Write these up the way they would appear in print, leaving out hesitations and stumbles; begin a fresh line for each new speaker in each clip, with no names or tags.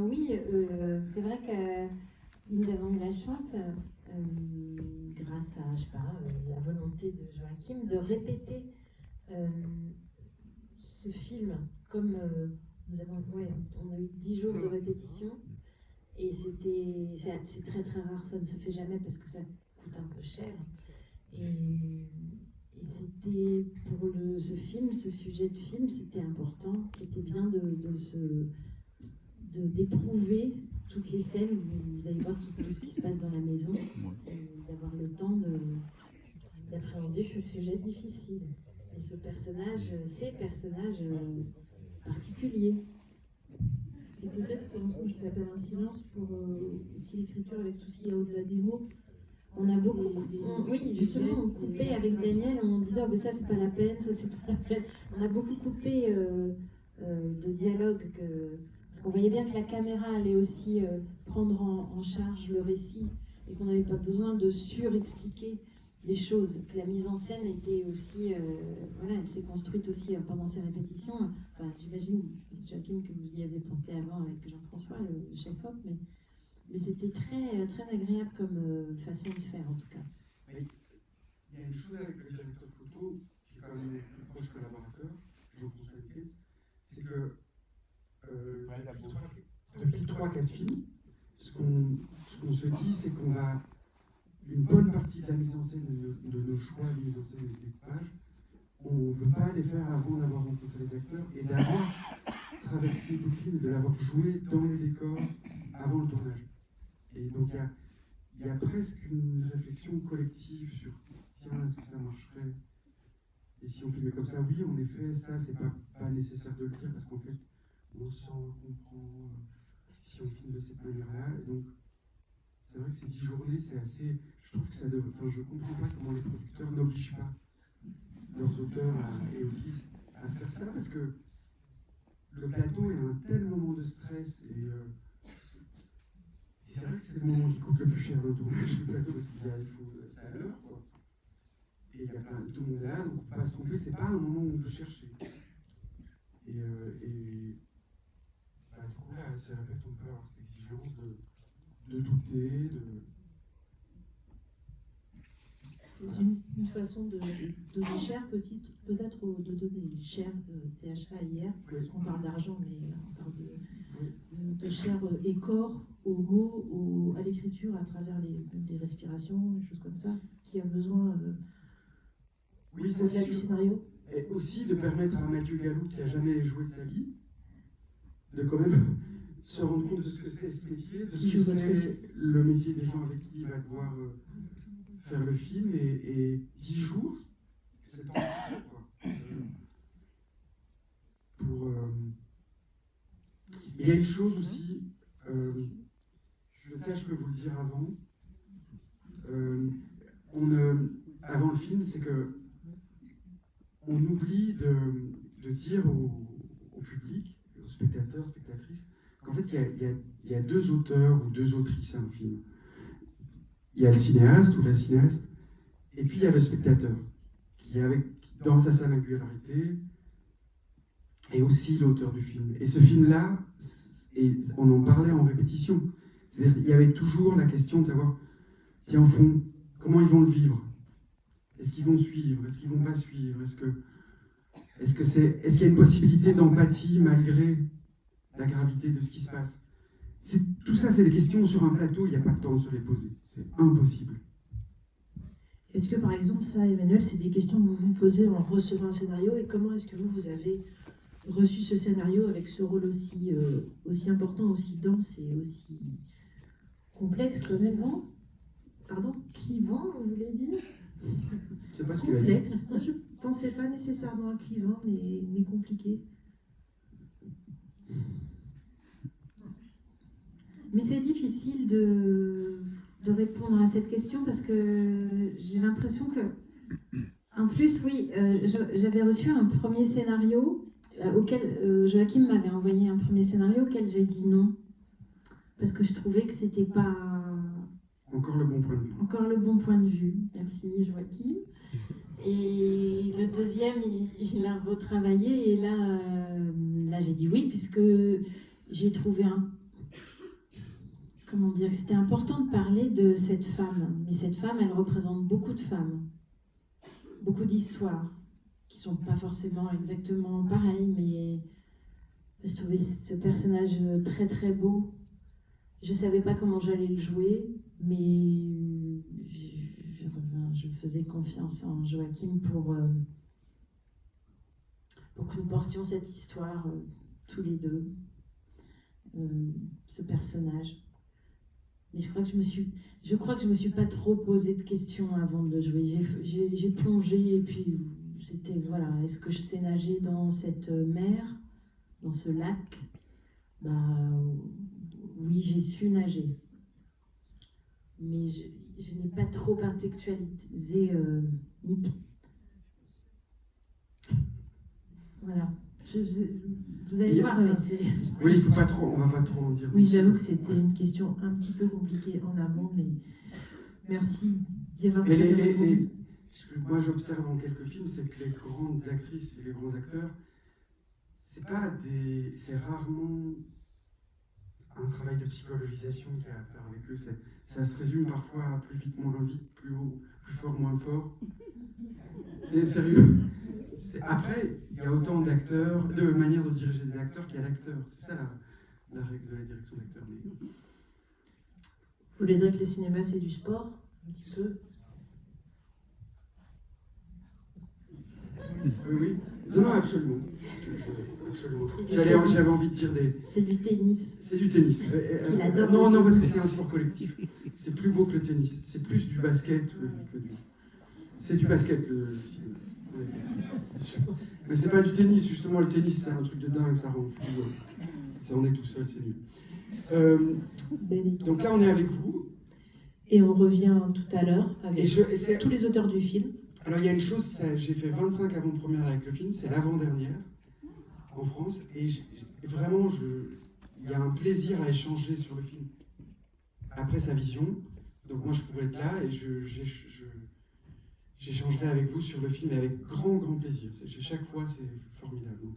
Oui, c'est vrai que nous avons eu la chance, grâce à, je sais pas, la volonté de Joachim, de répéter ce film comme on a eu 10 jours de répétition. Et c'est très très rare, ça ne se fait jamais parce que ça coûte un peu cher. Et c'était pour ce film, ce sujet de film, c'était important. C'était bien d'éprouver toutes les scènes. Vous allez voir tout ce qui se passe dans la maison et d'avoir le temps d'appréhender ce sujet difficile. Et ces personnages particuliers.
Et peut-être c'est une chose qui s'appelle un silence pour aussi l'écriture avec tout ce qu'il y a au-delà des mots.
On a beaucoup, oui, justement, on coupait avec Daniel, on disait, oh, mais ça c'est pas la peine, ça c'est pas la peine. On a beaucoup coupé de dialogue, parce qu'on voyait bien que la caméra allait aussi prendre en charge le récit, et qu'on n'avait pas besoin de surexpliquer les choses, que la mise en scène était aussi, elle s'est construite aussi pendant ces répétitions. Enfin, j'imagine, Joachim, que vous y avez pensé avant avec Jean-François, le chef-op, mais c'était très, très agréable comme façon de faire, en tout cas.
Mais il y a une chose avec le directeur photo, qui est quand même le plus proche collaborateur, Jean-François Esquez, c'est que depuis 3-4 films, ce qu'on se dit, c'est qu'on va une bonne partie de la mise en scène, de nos choix de mise en scène et de découpage, on ne veut pas les faire avant d'avoir rencontré les acteurs et d'avoir traversé tout le film, de l'avoir joué dans les décors avant le tournage. Et donc il y a presque une réflexion collective sur tiens, est-ce que ça marcherait? Et si on filmait comme ça, oui, en effet, ça, c'est pas nécessaire de le dire parce qu'en fait, on sent, on comprend si on filme de cette manière-là. Et donc, c'est vrai que ces 10 journées, c'est assez. Je trouve que ça devrait. Enfin, je comprends pas comment les producteurs n'obligent pas leurs auteurs et autrices à faire ça parce que le plateau est un tel moment de stress et c'est vrai que c'est le moment qui coûte le plus cher dans le tournage, le plateau, parce qu'il faut c'est à l'heure, quoi. Et il y a plein tout le monde est là, donc pas se tromper, c'est pas un moment où on peut chercher. Et du coup là, c'est répète, on peut avoir cette exigence de douter,
C'est une façon de donner cher, peut-être de donner cher, CHA-IR, parce qu'on parle d'argent, mais on parle de chair et corps aux mots, à l'écriture, à travers les respirations, des choses comme ça, qui a besoin
au-delà
du scénario.
Et aussi de permettre à Mathieu Galou, qui n'a jamais joué de sa vie, de quand même se rendre compte de ce que c'est ce métier, de ce que c'est le métier des gens avec qui il va devoir faire le film, et 10 jours, c'est en quoi. Il y a une chose aussi, je peux vous le dire avant, avant le film, c'est que on oublie de dire au public, aux spectateurs, spectatrices, qu'en fait, il y a 2 auteurs ou 2 autrices à un film. Il y a le cinéaste ou la cinéaste, et puis il y a le spectateur, qui dans sa singularité, est aussi l'auteur du film. Et ce film-là, on en parlait en répétition, c'est-à-dire qu'il y avait toujours la question de savoir, tiens, au fond, comment ils vont le vivre? Est-ce qu'ils vont suivre? Est-ce qu'ils ne vont pas suivre? Est-ce qu'il y a une possibilité d'empathie malgré la gravité de ce qui se passe? Tout ça, c'est des questions sur un plateau, il n'y a pas le temps de se les poser. C'est impossible.
Est-ce que, par exemple, ça, Emmanuel, c'est des questions que vous vous posez en recevant un scénario, et comment est-ce que vous avez reçu ce scénario avec ce rôle aussi important, aussi dense et aussi complexe quand même, non? Pardon?
Clivant, vous voulez dire?
C'est pas ce qu'il a dit.
Complexe. Moi, je ne pensais pas nécessairement à clivant, mais compliqué.
Mais c'est difficile de répondre à cette question parce que j'ai l'impression que, en plus, oui, j'avais reçu un premier scénario auquel Joachim m'avait envoyé un premier scénario auquel j'ai dit non parce que je trouvais que c'était pas
encore le bon point de vue.
Encore le bon point de vue. Merci Joachim. Et le deuxième, il a retravaillé et là j'ai dit oui puisque j'ai trouvé comment dire, que c'était important de parler de cette femme. Mais cette femme, elle représente beaucoup de femmes, beaucoup d'histoires, qui ne sont pas forcément exactement pareilles, mais je trouvais ce personnage très très beau. Je ne savais pas comment j'allais le jouer, mais je faisais confiance en Joachim pour que nous portions cette histoire tous les deux, ce personnage. Mais je crois que je me suis pas trop posé de questions avant de le jouer. J'ai plongé et puis c'était voilà, est-ce que je sais nager dans cette mer, dans ce lac? Bah oui, j'ai su nager. Mais je n'ai pas trop intellectualisé voilà. Vous allez voir.
Oui, il faut pas trop, on va pas trop en dire.
Oui, j'avoue que c'était une question un petit peu compliquée en amont, mais merci d'y avoir répondu.
Ce que moi j'observe en quelques films, c'est que les grandes actrices et les grands acteurs, c'est rarement un travail de psychologisation qu'il y a à faire avec eux. Ça se résume parfois à plus vite, moins vite, plus haut, plus fort, moins fort. Et sérieux. Après, il y a autant d'acteurs, de manières de diriger des acteurs qu'il y a d'acteurs. C'est ça la règle de la direction d'acteurs.
Vous voulez dire que le cinéma, c'est du sport, un petit peu?
Oui. Non, absolument. Absolument. J'avais envie de dire
C'est du tennis.
C'est du tennis.
Il adore
non, parce que c'est un sport collectif. C'est plus beau que le tennis. C'est plus du basket que du... C'est du basket, le film. Ouais. Mais c'est pas du tennis, justement. Le tennis, c'est un truc de dingue, ça rend fou. Si on est tout seul, c'est nul. Donc là, on est avec vous.
Et on revient tout à l'heure avec tous les auteurs du film.
Alors, il y a une chose, j'ai fait 25 avant-premières avec le film, c'est l'avant-dernière en France. Et vraiment, il y a un plaisir à échanger sur le film. Après sa vision, donc moi, je pourrais être là et j'échangerai avec vous sur le film avec grand, grand plaisir. Chaque fois, c'est formidable. Donc,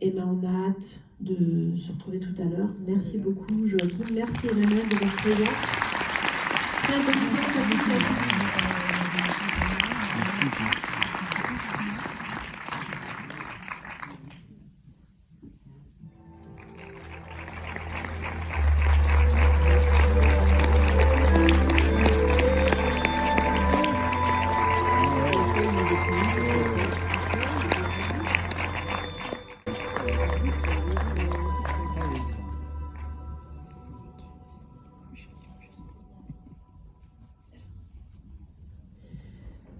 Eh bien, on a hâte de se retrouver tout à l'heure. Merci beaucoup, Joachim. Merci, Emmanuel, de votre présence. Très bonne séance à tous.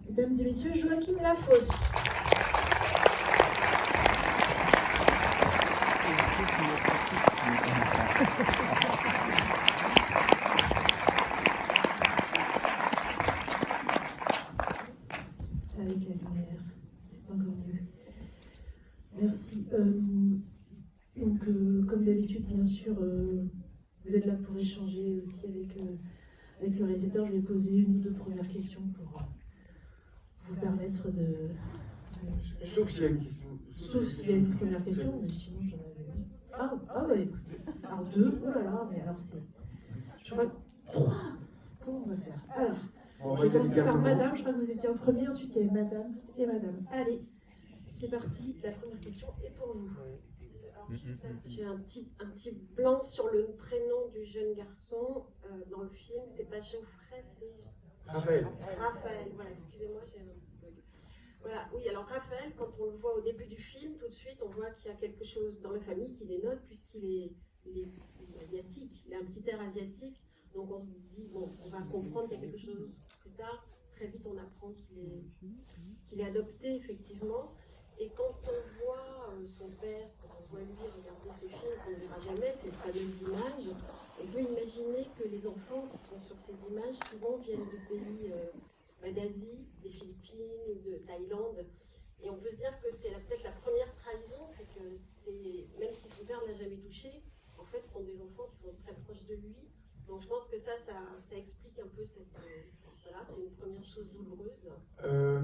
Mesdames et messieurs, Joachim Lafosse. Avec la lumière, c'est encore mieux. Merci. Donc, comme d'habitude, bien sûr, vous êtes là pour échanger aussi avec le réalisateur. Je vais poser une ou deux premières questions pour vous permettre de...
Sauf s'il y a une question.
Sauf s'il y a une première question, mais sinon j'en avais une. Ah ouais, écoutez. Alors deux, oh là là, mais alors c'est... Je crois que 3. Comment on va faire? Alors, je vais commencer par madame, je crois que vous étiez en premier, ensuite il y avait madame et madame. Allez, c'est parti, la première question est pour vous.
Alors, j'ai un petit blanc sur le prénom du jeune garçon dans le film, c'est pas Geoffrey, c'est...
Raphaël,
voilà, excusez-moi, j'ai un bug. Voilà, oui, alors Raphaël, quand on le voit au début du film, tout de suite, on voit qu'il y a quelque chose dans la famille qui dénote, puisqu'il est asiatique, il a un petit air asiatique, donc on se dit, bon, on va comprendre qu'il y a quelque chose plus tard, très vite on apprend qu'il est adopté, effectivement, et quand on voit son père, quand on voit lui regarder ses films qu'on ne verra jamais, ces fameuses images, on peut imaginer que les enfants qui sont sur ces images souvent viennent de pays d'Asie, des Philippines, de Thaïlande. Et on peut se dire que c'est peut-être la première trahison, c'est que même si son père ne l'a jamais touché, en fait ce sont des enfants qui sont très proches de lui. Donc je pense que ça explique un peu voilà, c'est une première chose douloureuse.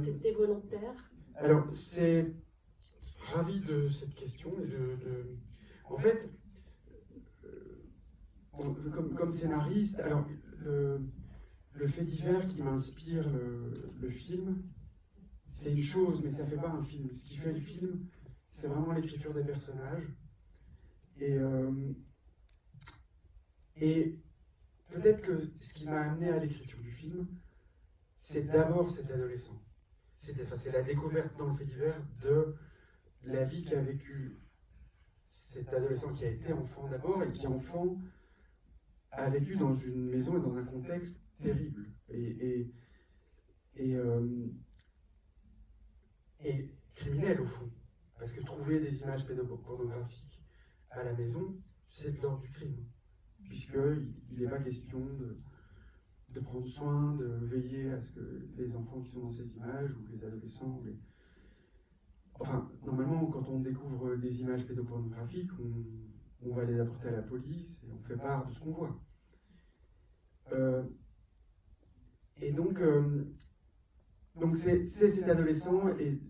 C'était volontaire.
Alors, c'est ravi de cette question. En fait, comme scénariste, alors le fait divers qui m'inspire le film, c'est une chose, mais ça fait pas un film. Ce qui fait le film, c'est vraiment l'écriture des personnages. Et peut-être que ce qui m'a amené à l'écriture du film, c'est d'abord cet adolescent. C'est la découverte dans le fait divers de la vie qu'a vécu cet adolescent qui a été enfant d'abord et qui, enfant, a vécu dans une maison et dans un contexte terrible. Et criminel au fond. Parce que trouver des images pédopornographiques à la maison, c'est de l'ordre du crime. Puisqu'il n'est pas question de prendre soin, de veiller à ce que les enfants qui sont dans ces images, ou les adolescents, enfin, normalement, quand on découvre des images pédopornographiques, on va les apporter à la police et on fait part de ce qu'on voit. Et donc c'est cet adolescent, et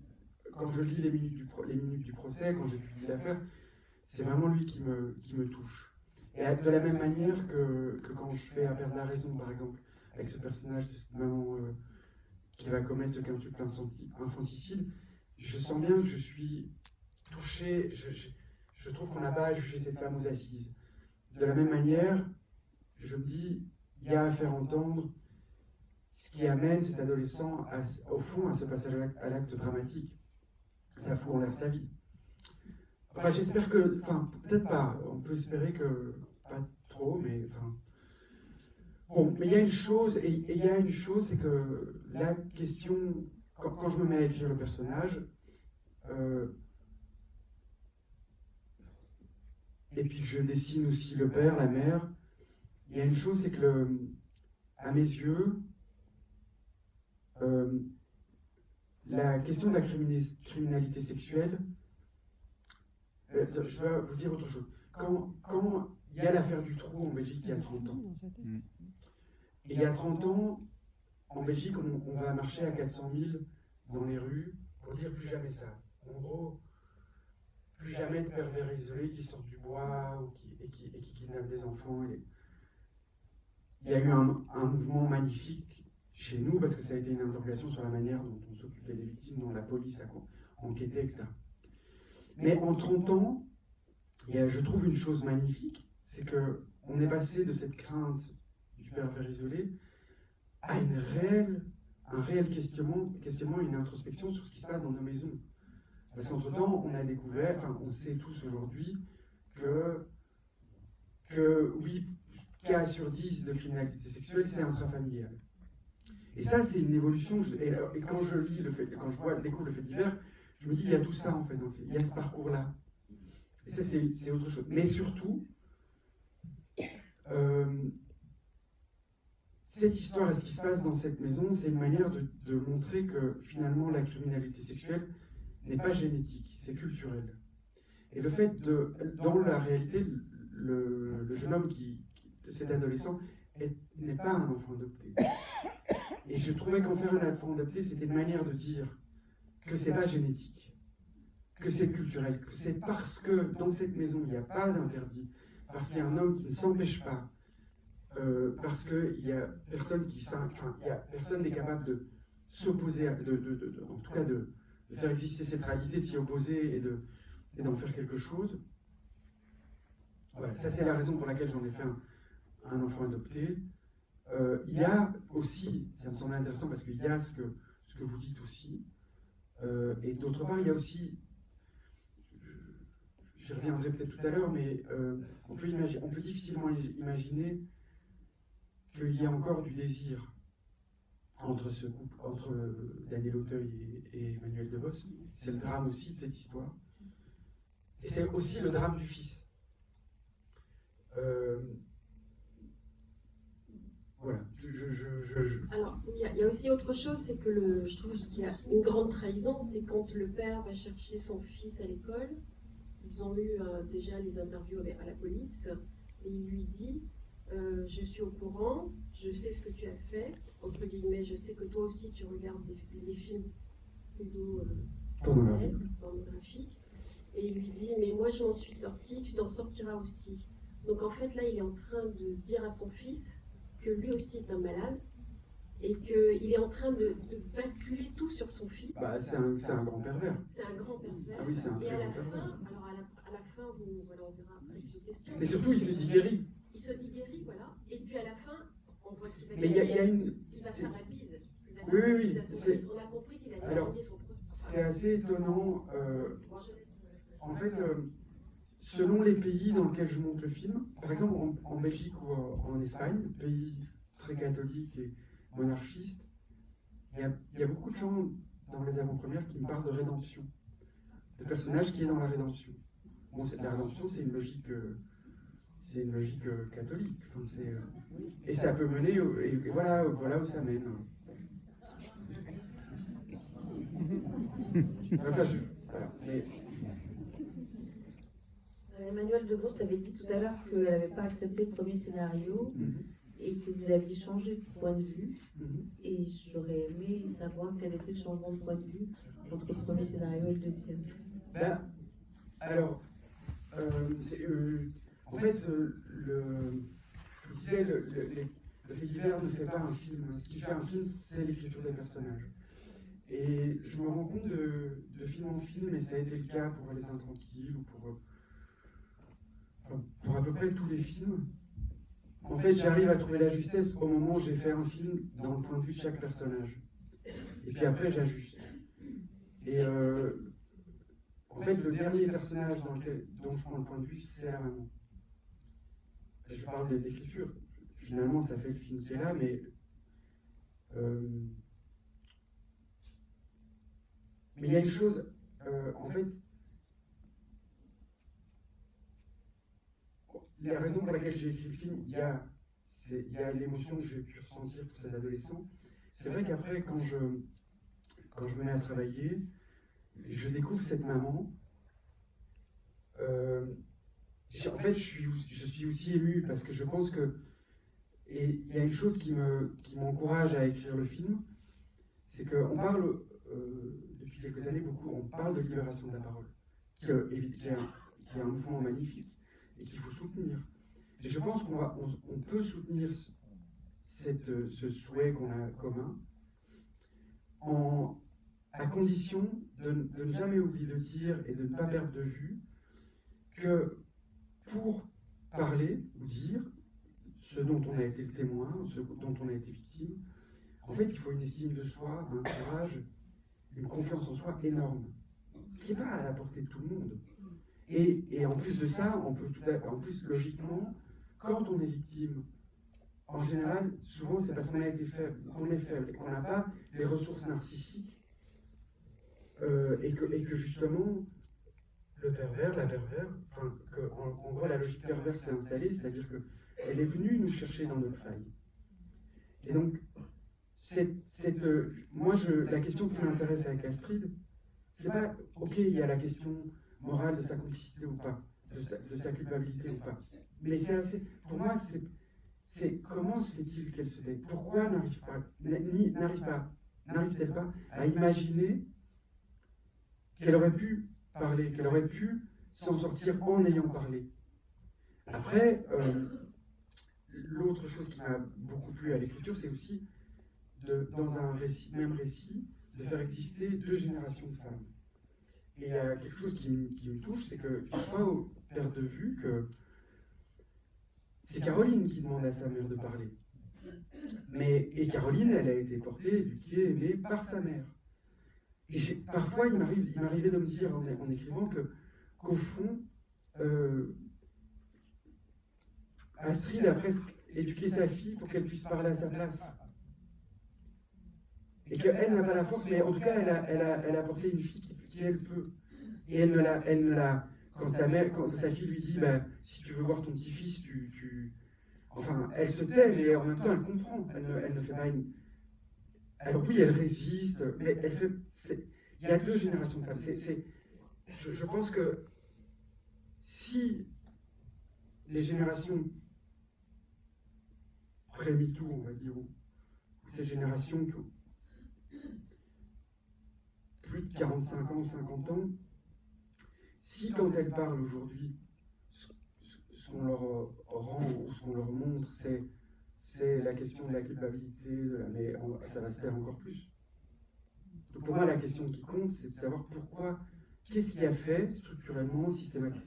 quand je lis les minutes du procès, quand j'étudie l'affaire, c'est vraiment lui qui me touche. Et de la même manière que quand je fais À perdre la raison, par exemple, avec ce personnage de cette maman qui va commettre ce quintuple infanticide, je sens bien que je suis touché, je trouve qu'on n'a pas à juger cette femme aux assises. De la même manière, je me dis, il y a à faire entendre ce qui amène cet adolescent, au fond, à ce passage à l'acte dramatique. Ça fout en l'air sa vie. Enfin, j'espère que... Enfin, peut-être pas. On peut espérer que... Pas trop, mais... Enfin... Bon, mais il y a une chose, c'est que la question... Quand je me mets à écrire le personnage, et puis que je dessine aussi le père, la mère, il y a une chose, c'est que, à mes yeux, la question de la criminalité sexuelle, je vais vous dire autre chose. Quand il y a l'affaire du trou en Belgique il y a 30 ans, et il y a 30 ans, en Belgique, on va marcher à 400 000 dans les rues pour dire plus jamais ça. En gros, plus jamais de pervers isolés qui sortent du bois et qui kidnappent des enfants. Il y a eu un mouvement magnifique chez nous, parce que ça a été une interpellation sur la manière dont on s'occupait des victimes, dont la police a enquêté, etc. Mais en 30 ans, je trouve une chose magnifique, c'est qu'on est passé de cette crainte du pervers isolé à un réel questionnement et une introspection sur ce qui se passe dans nos maisons. Parce qu'entre-temps, on a découvert, enfin, on sait tous aujourd'hui que oui, cas sur 10 de criminalité sexuelle, c'est intrafamilial. Et ça, c'est une évolution. Et quand je lis découvre le fait divers, je me dis, il y a tout ça en fait dans le fait. Il y a ce parcours-là. Et ça, c'est autre chose. Mais surtout, cette histoire et ce qui se passe dans cette maison, c'est une manière de montrer que finalement la criminalité sexuelle n'est pas génétique, c'est culturel. Et le fait dans la réalité, le jeune homme cet adolescent n'est pas un enfant adopté. Et je trouvais qu'en faire un enfant adopté, c'était une manière de dire que c'est pas génétique, que c'est culturel, que c'est parce que dans cette maison il n'y a pas d'interdit, parce qu'il y a un homme qui ne s'empêche pas, parce qu'il y a personne n'est capable de s'opposer, en tout cas de faire exister cette réalité, de s'y opposer et d'en faire quelque chose. Voilà, ça c'est la raison pour laquelle j'en ai fait un enfant adopté. Il y a aussi, ça me semble intéressant parce qu'il y a ce que vous dites aussi, et d'autre part il y a aussi, j'y reviendrai peut-être tout à l'heure, mais on peut difficilement imaginer qu'il y a encore du désir entre ce couple, entre Daniel Auteuil et Emmanuelle Devos. C'est le drame aussi de cette histoire. Et c'est aussi le drame du fils. Voilà.
Alors, il y a aussi autre chose, c'est que je trouve qu'il y a une grande trahison, c'est quand le père va chercher son fils à l'école. Ils ont eu déjà les interviews à la police, et il lui dit je suis au courant, je sais ce que tu as fait, entre guillemets, je sais que toi aussi tu regardes des films pornographiques, et il lui dit mais moi je m'en suis sortie, tu t'en sortiras aussi. Donc en fait, là, il est en train de dire à son fils que lui aussi est un malade et qu'il est en train de basculer tout sur son fils.
Bah, c'est un grand pervers.
C'est un grand pervers.
Ah oui, c'est un
Et
très
à la
grand
fin,
pervers.
alors à la fin, voilà, on verra après les questions.
Mais surtout, il se dit guéri.
Il se dit guéri, voilà. Et puis à la fin, on voit qu'il va
Mais il y a une...
il va
c'est-
faire la bise. Il va
Oui,
faire la
oui,
bise à son
c'est-
fils. On a compris qu'il allait
Alors,
gagner son procès.
C'est assez étonnant.
Bon, je laisse-
En fait, selon les pays dans lesquels je montre le film, par exemple en Belgique ou en Espagne, pays très catholiques et monarchistes, il y a beaucoup de gens dans les avant-premières qui me parlent de rédemption, de personnages qui est dans la rédemption. Bon, la rédemption, c'est une logique catholique. Enfin, et ça peut mener, et voilà où ça mène. Enfin, voilà. Mais,
Emmanuelle De Vos avait dit tout à l'heure qu'elle n'avait pas accepté le premier scénario et que vous aviez changé de point de vue. Et j'aurais aimé savoir quel était le changement de point de vue entre le premier scénario et le deuxième.
ben, alors, en fait, je vous disais, le fait divers ne fait pas un film. Ce qui fait un film, c'est l'écriture des personnages. Et je me rends compte de film en film, et ça a été le cas pour Les Intranquilles ou pour à peu près tous les films. En fait, j'arrive à trouver la justesse au moment où j'ai fait un film dans le point de vue de chaque personnage. Et puis après, j'ajuste. Et en fait, le dernier personnage dont je prends le point de vue, c'est la maman. Je parle d'écriture. Finalement, ça fait le film qui est là, mais il y a une chose, en fait, la raison pour laquelle j'ai écrit le film, il y a l'émotion que j'ai pu ressentir pour cet adolescent. C'est vrai qu'après, quand je me mets à travailler, je découvre cette maman. En fait, je suis aussi ému parce que je pense que, et il y a une chose qui m'encourage à écrire le film, c'est qu'on parle, depuis quelques années beaucoup, on parle de libération de la parole, qui est un mouvement magnifique et qu'il faut soutenir. Et je pense qu'on peut soutenir ce souhait qu'on a commun à condition de ne jamais oublier de dire et de ne pas perdre de vue que pour parler ou dire ce dont on a été le témoin, ce dont on a été victime, en fait, il faut une estime de soi, un courage, une confiance en soi énorme. Ce qui n'est pas à la portée de tout le monde. Et en plus de ça, en plus, logiquement, quand on est victime, en général, souvent c'est parce qu'on a été faible, qu'on est faible et qu'on n'a pas les ressources narcissiques et que justement, le pervers, la pervers, en gros la logique perverse s'est installée, c'est-à-dire qu'elle est venue nous chercher dans notre faille. Et donc, la question qui m'intéresse avec Astrid, c'est pas, ok, il y a la question morale de sa complicité ou pas, de sa culpabilité ou pas, mais pour moi, c'est comment se fait-il qu'elle se tait? Pourquoi n'arrive-t-elle pas à imaginer qu'elle aurait pu parler, qu'elle aurait pu s'en sortir en ayant parlé? Après, l'autre chose qui m'a beaucoup plu à l'écriture, c'est aussi, dans un même récit, de faire exister deux générations de femmes. Et il y a quelque chose qui me touche, c'est qu'il ne faut pas perdre de vue que c'est Caroline qui demande à sa mère de parler. Et Caroline, elle a été portée, éduquée, aimée par sa mère. Et parfois, il m'arrivait de me dire en écrivant qu'au fond, Astrid a presque éduqué sa fille pour qu'elle puisse parler à sa place. Et qu'elle n'a pas la force, mais en tout cas, elle a porté une fille qui elle peut. Et elle ne l'a quand sa fille lui dit, bah, si tu veux voir ton petit-fils, Enfin, elle se tait, mais en même temps, elle comprend. Elle ne fait pas une... Alors oui, elle résiste, mais elle fait... Il y a deux générations de femmes. Je pense que si les générations pré-MeToo, on va dire, ou ces générations qui ont plus de 45 ans, 50 ans, si quand elles parlent aujourd'hui, ce qu'on leur rend ou ce qu'on leur montre, c'est la question de la culpabilité, mais ça va se taire encore plus. Donc pour moi, la question qui compte, c'est de savoir pourquoi, qu'est-ce qui a fait structurellement, systémiquement,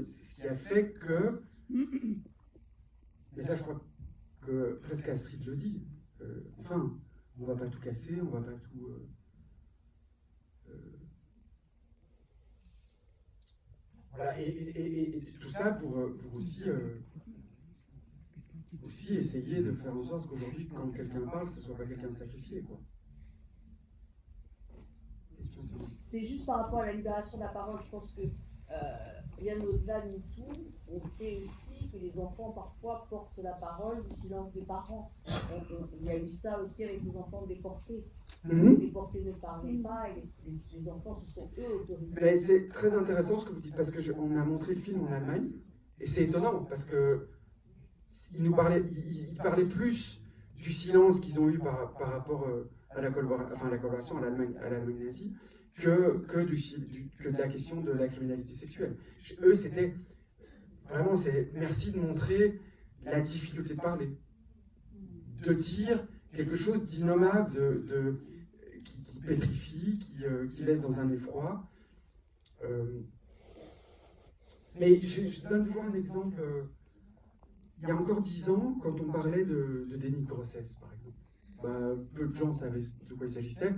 ce qui a fait que, mais ça je crois que presque Astrid le dit, enfin, on va pas tout casser, on va pas tout... voilà, et tout ça pour aussi essayer de faire en sorte qu'aujourd'hui, quand quelqu'un parle, ce ne soit pas quelqu'un de sacrifié, quoi.
C'est juste par rapport à la libération de la parole. Je pense que bien au-delà de MeToo, on sait aussi que les enfants parfois portent la parole du silence des parents. Il y a eu ça aussi avec les enfants déportés. Les déportés ne parlaient pas et les enfants se sont eux autorisés.
Mais c'est très intéressant ce que vous dites, parce qu'on a montré le film en Allemagne, et c'est étonnant, parce que ils parlaient plus du silence qu'ils ont eu par rapport à la collaboration à l'Allemagne nazie, que de la question de la criminalité sexuelle. Eux, c'était vraiment, merci de montrer la difficulté de parler, de dire quelque chose d'innommable, qui pétrifie, qui laisse dans un effroi. Mais je donne toujours un exemple. Il y a encore 10 ans, quand on parlait de déni de grossesse, par exemple, peu de gens savaient de quoi il s'agissait.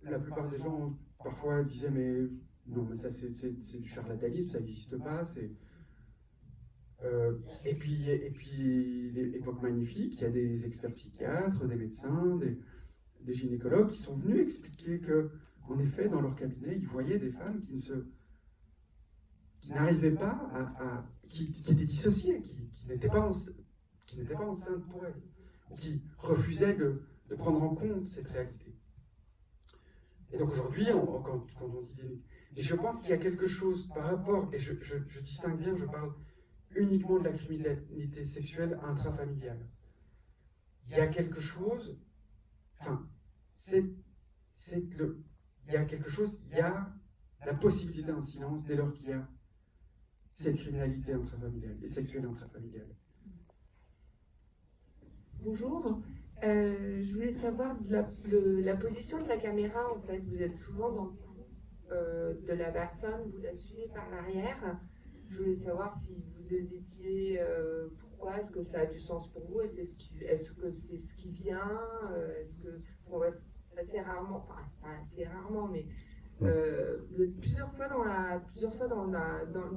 La plupart des gens, parfois, disaient mais non, mais ça c'est du charlatanisme, ça n'existe pas. Et puis l'époque magnifique, il y a des experts psychiatres, des médecins, des gynécologues qui sont venus expliquer que, en effet, dans leur cabinet, ils voyaient des femmes qui n'arrivaient pas qui étaient dissociées, qui n'étaient pas enceintes pour elles, ou qui refusaient de prendre en compte cette réalité. Et donc aujourd'hui, quand on dit et je pense qu'il y a quelque chose par rapport, et je distingue bien, je parle uniquement de la criminalité sexuelle intrafamiliale. Il y a quelque chose, il y a la possibilité d'un silence dès lors qu'il y a cette criminalité intrafamiliale et sexuelle intrafamiliale.
Bonjour, je voulais savoir la position de la caméra en fait. Vous êtes souvent dans le cou de la personne, vous la suivez par l'arrière. Je voulais savoir si vous hésitiez, pourquoi, est-ce que ça a du sens pour vous, est-ce que c'est ce qui vient, est-ce que on va assez rarement, enfin c'est pas assez rarement, mais vous êtes plusieurs fois dans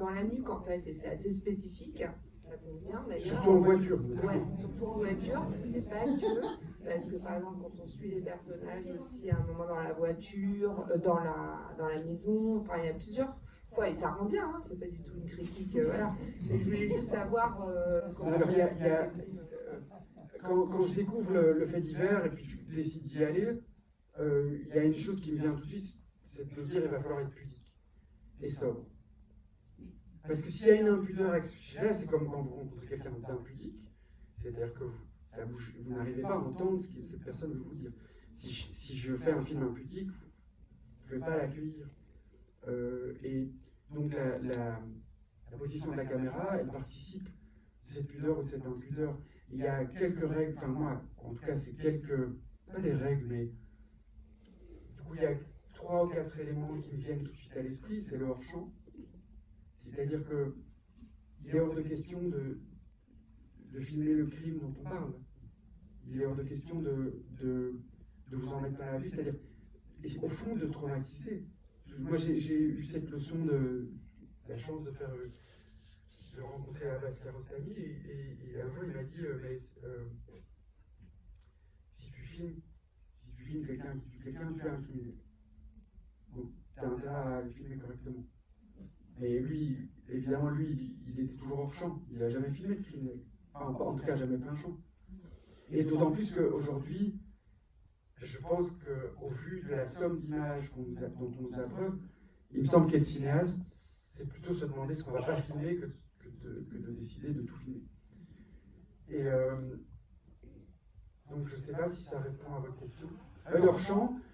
la nuque en fait, et c'est assez spécifique. Ça tombe bien d'ailleurs.
Surtout en voiture.
Ouais, surtout en voiture, mais pas que. Parce que par exemple, quand on suit les personnages aussi à un moment dans la voiture, dans la maison, enfin il y a plusieurs fois, et ça rend bien, hein, c'est pas du tout une critique, voilà. Mais je voulais juste savoir comment.
Alors, quand je découvre le fait divers et puis je décide d'y aller, il y a une chose qui me vient tout de suite, c'est de me dire il va falloir être pudique et sobre. Parce que s'il y a une impudeur avec ce sujet-là, c'est comme quand vous rencontrez quelqu'un d'impudique, c'est-à-dire que vous n'arrivez pas à entendre ce que cette personne veut vous dire. Si je fais un film impudique, vous ne pouvez pas l'accueillir. Et donc la position de la caméra, elle participe de cette pudeur ou de cette impudeur. Il y a quelques règles, enfin moi, en tout cas, c'est pas des règles, mais du coup, il y a 3 ou 4 éléments qui me viennent tout de suite à l'esprit, c'est le hors-champ. C'est-à-dire qu'il est hors de question de filmer le crime dont on parle. Il est hors de question de vous en mettre plein la vue, c'est-à-dire, au fond, de traumatiser. Moi, j'ai eu cette leçon la chance de rencontrer Abbas Kiarostami, et un jour, il m'a dit, si tu filmes quelqu'un qui tue quelqu'un, tu es un criminel. Donc, tu as intérêt à le filmer correctement. Mais lui, évidemment, il était toujours hors champ. Il n'a jamais filmé de criminel. Enfin, en tout cas, jamais plein champ. Et d'autant plus qu'aujourd'hui, je pense qu'au vu de la somme d'images dont on nous abreuve, il me semble qu'être cinéaste, c'est plutôt se demander ce qu'on ne va pas filmer que de décider de tout filmer. Donc je ne sais pas si ça répond à votre question.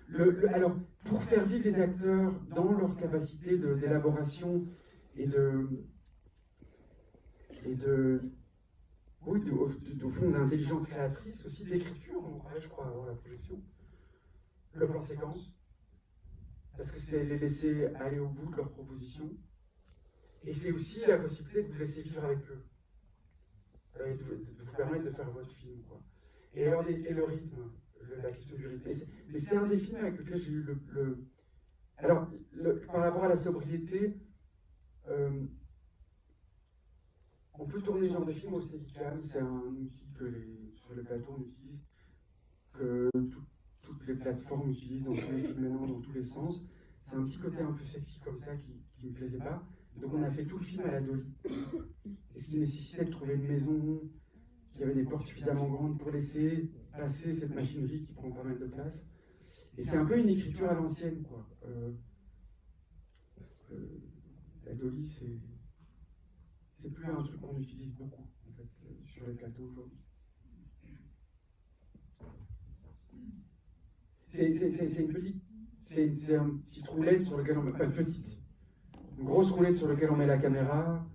Le Alors, pour faire vivre les acteurs dans leur capacité d'élaboration et au fond d'intelligence créatrice, aussi d'écriture, on parlait je crois avant la projection, le plan séquence, parce que c'est les laisser aller au bout de leurs propositions, et c'est aussi la possibilité de vous laisser vivre avec eux, et de vous permettre de faire votre film, quoi. Et le rythme, la question du rythme. Mais c'est un des films avec lequel j'ai eu Alors, par rapport à la sobriété, on peut tourner ce genre de film au Steadicam, c'est un outil que sur les plateaux on utilise, que toutes les plateformes utilisent dans tous les films maintenant, dans tous les sens. C'est un petit côté un peu sexy comme ça qui me plaisait pas. Donc on a fait tout le film à la dolly. Et ce qui nécessitait de trouver une maison qui avait des portes suffisamment grandes pour laisser passer cette machinerie qui prend pas mal de place. Et c'est un peu une écriture à l'ancienne, quoi. La dolly, c'est plus un truc qu'on utilise beaucoup, en fait, sur les plateaux aujourd'hui. C'est une petite... C'est un petit roulette sur lequel on met... Pas une petite. Une grosse roulette sur laquelle on met la caméra.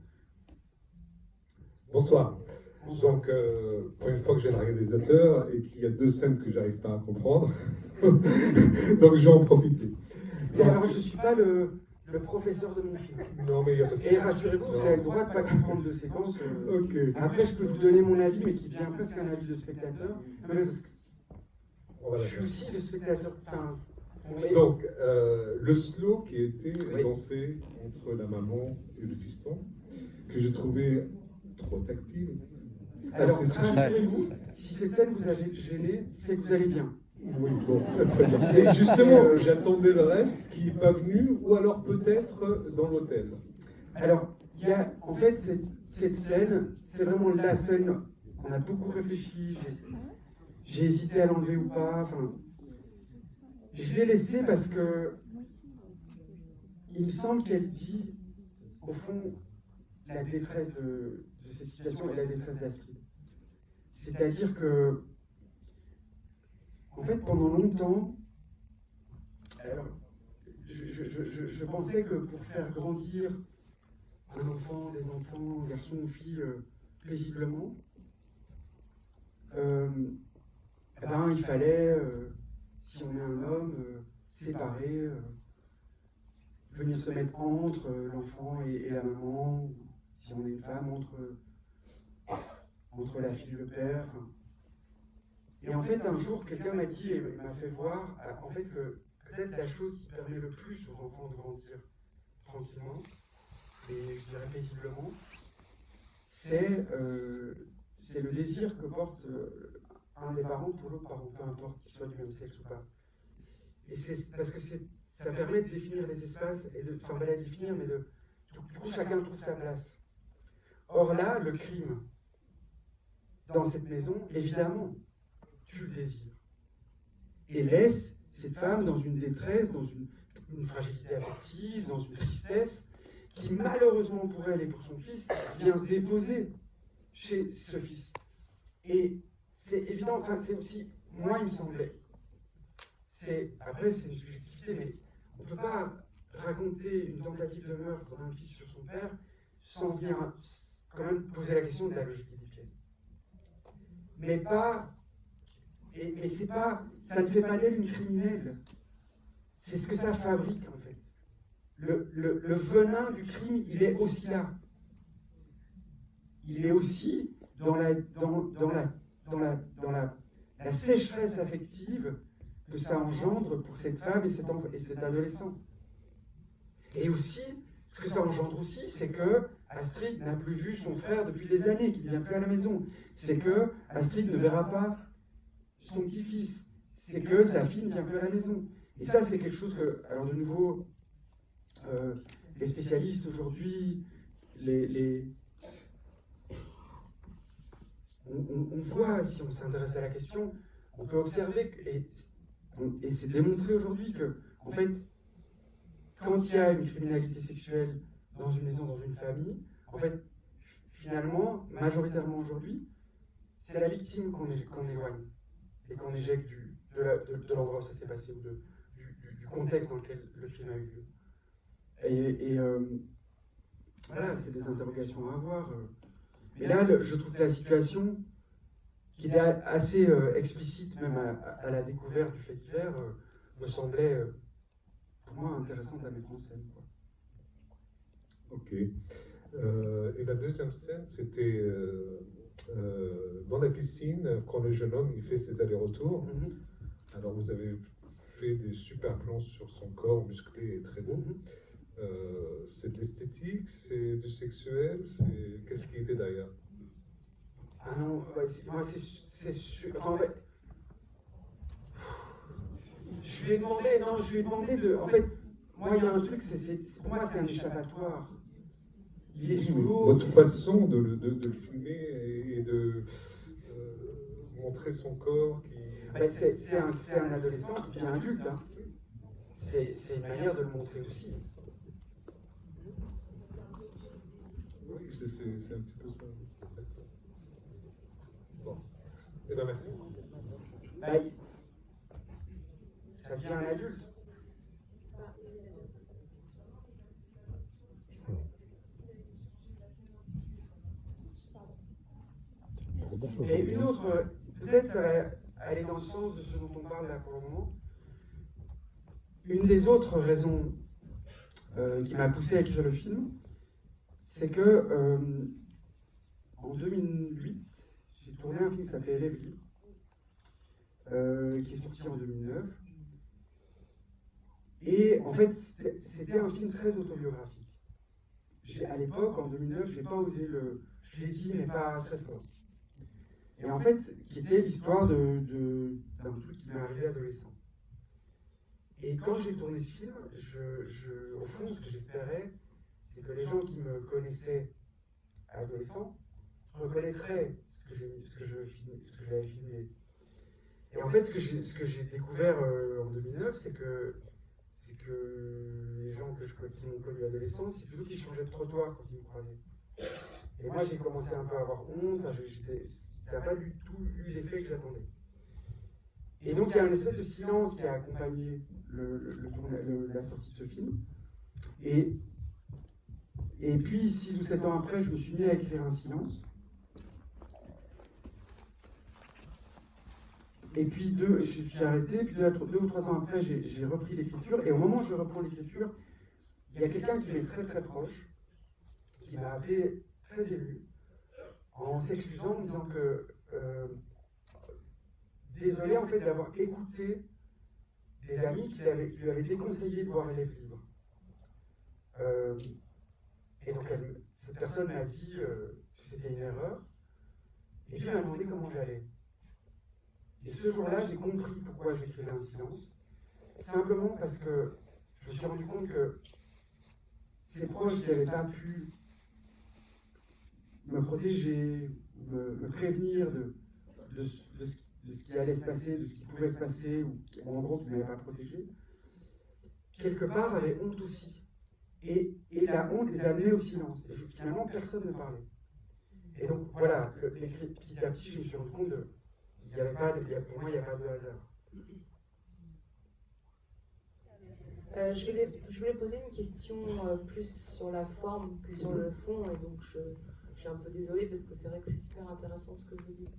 Bonsoir. Donc, pour une fois que j'ai le réalisateur et qu'il y a 2 scènes que j'arrive pas à comprendre, donc je vais en profiter.
Et alors, je ne suis pas le professeur de mon film.
Non, mais il y a pas de
Et rassurez-vous, vous avez le droit de ne pas comprendre de séquences.
Ok.
Après, je peux vous donner mon avis, mais qui devient presque un avis de spectateur. Mais parce que je suis aussi le spectateur. Enfin,
donc, le slow qui a été dansé entre la maman et le fiston, que j'ai trouvé trop tactile.
Alors, rassurez-vous, si cette scène vous a gêné, c'est que vous allez bien.
Oui, bon, très bien. Justement, j'attendais le reste qui n'est pas venu, ou alors peut-être dans l'hôtel.
Alors, il y a, en fait, cette scène, c'est vraiment la scène. On a beaucoup réfléchi, j'ai hésité à l'enlever ou pas. Enfin, je l'ai laissée parce que il me semble qu'elle dit, au fond, la détresse de cette situation et la détresse d'Astrid. C'est-à-dire que, en fait, pendant longtemps, alors, je pensais que pour faire grandir un enfant, des enfants, un garçon ou fille, paisiblement, il fallait, si on est un homme, séparer, venir se mettre entre l'enfant et la maman, ou si on est une femme, entre la fille et le père. Et en fait, un jour, quelqu'un m'a dit, et m'a fait voir, en fait, que peut-être la chose qui permet le plus aux enfants de grandir tranquillement, et je dirais paisiblement, c'est le désir que porte un des parents pour l'autre parent, peu importe qu'il soit du même sexe ou pas. Et c'est parce que ça permet de définir les espaces, enfin pas la définir, mais du coup chacun trouve sa place. Or là, le crime, dans cette maison, évidemment, tue le désir. Et laisse cette femme dans une détresse, dans une fragilité affective, dans une tristesse, qui malheureusement pour elle et pour son fils, vient se déposer chez ce fils. Et c'est évident, enfin c'est aussi, moi il me semblait, après c'est une subjectivité, mais on ne peut pas raconter une tentative de meurtre d'un fils sur son père sans venir quand même poser la question de la logique édipienne. Mais pas, et c'est pas, ça ne fait pas d'elle une criminelle. C'est ce que ça fabrique en fait. Le venin du crime, il est aussi là. Il est aussi dans la sécheresse affective que ça engendre pour cette femme et cet adolescent. Et aussi, ce que ça engendre aussi, c'est que Astrid n'a plus vu son frère depuis des années, qu'il ne vient plus à la maison. C'est que Astrid ne verra pas son petit-fils. C'est que sa fille ne vient plus à la maison. Et ça, c'est quelque chose que, alors de nouveau, les spécialistes aujourd'hui, on voit, si on s'intéresse à la question, on peut observer, et c'est démontré aujourd'hui que, en fait, quand il y a une criminalité sexuelle dans une maison, dans une famille, en fait, finalement, majoritairement aujourd'hui, c'est la victime qu'on éloigne et qu'on éjecte de l'endroit où ça s'est passé ou du contexte dans lequel le film a eu lieu. Et voilà, c'est des interrogations à avoir. Mais là, je trouve que la situation, qui était assez explicite même à la découverte du fait divers, me semblait, pour moi, intéressante à mettre en scène, quoi.
Ok. Et la deuxième scène, c'était dans la piscine, quand le jeune homme il fait ses allers-retours. Alors vous avez fait des super plans sur son corps musclé et très beau. C'est de l'esthétique, c'est du sexuel, c'est qu'est-ce qui était derrière?
Ah non, ouais, moi c'est sûr. Enfin, en fait, je lui ai demandé de. En fait, moi il y a un truc, pour moi c'est un échappatoire. Il est sous l'eau.
Votre façon de le filmer et de montrer son corps qui.
Ben, c'est un adolescent qui devient adulte. Hein. C'est une manière de le montrer aussi.
Oui, c'est un petit peu ça. D'accord. Bon. Eh bien, merci.
Ben, ça devient un adulte. Et une autre, peut-être ça va aller dans le sens de ce dont on parle là pour le moment. Une des autres raisons qui m'a poussé à écrire le film, c'est que en 2008, j'ai tourné un film qui s'appelait Élève libre, qui est sorti en 2009. Et en fait, c'était un film très autobiographique. À l'époque, en 2009, je n'ai pas osé je l'ai dit, mais pas très fort. Et en fait, qui était l'histoire d'un truc qui m'est arrivé adolescent. Et quand j'ai tourné ce film, au fond, ce que j'espérais, c'est que les gens qui me connaissaient adolescent reconnaîtraient ce que j'avais filmé. Et en fait, ce que j'ai découvert en 2009, c'est que les gens qui m'ont connu adolescent, c'est plutôt qu'ils changeaient de trottoir quand ils me croisaient. Et moi, j'ai commencé un peu à avoir honte, ça n'a pas du tout eu l'effet que j'attendais. Et donc, il y a une espèce de silence qui a accompagné la sortie de ce film. Et puis, 6 ou 7 ans après, je me suis mis à écrire un silence. Et puis, je suis arrêté, puis 2 ou 3 ans après, j'ai repris l'écriture. Et au moment où je reprends l'écriture, il y a quelqu'un qui m'est très très proche, qui m'a appelé très ému, en s'excusant, en disant que désolé en fait d'avoir écouté des amis qui lui avaient déconseillé de voir Élève libre. Et donc cette personne m'a dit que c'était une erreur, et puis elle m'a demandé comment j'allais. Et ce jour-là, j'ai compris pourquoi j'écrivais un silence, simplement parce que je me suis rendu compte que ces proches qui n'avaient pas pu me protéger, me prévenir de ce qui allait se passer, de ce qui pouvait se passer, ou en gros qui ne m'avaient pas protégé, quelque part avaient honte aussi. Et la honte les amenait au silence. Et finalement, personne ne parlait. Et donc voilà, petit à petit, je me suis rendu compte pour moi, il n'y a pas de hasard.
Je voulais poser une question plus sur la forme que sur le fond, et donc je suis un peu désolée parce que c'est vrai que c'est super intéressant ce que vous dites.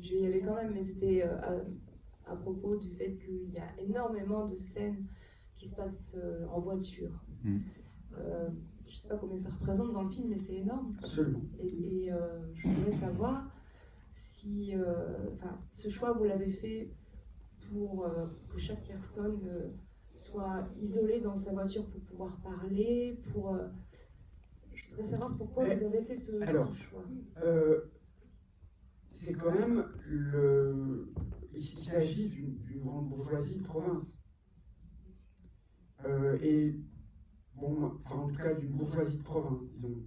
Je vais y aller quand même, mais c'était à propos du fait qu'il y a énormément de scènes qui se passent en voiture. Je ne sais pas combien ça représente dans le film, mais c'est énorme.
Absolument.
Et je voudrais savoir si ce choix, vous l'avez fait pour que chaque personne soit isolée dans sa voiture pour pouvoir parler, je voudrais savoir pourquoi vous avez fait ce choix.
C'est quand même il s'agit d'une grande bourgeoisie de province. Et bon, en tout cas d'une bourgeoisie de province, disons.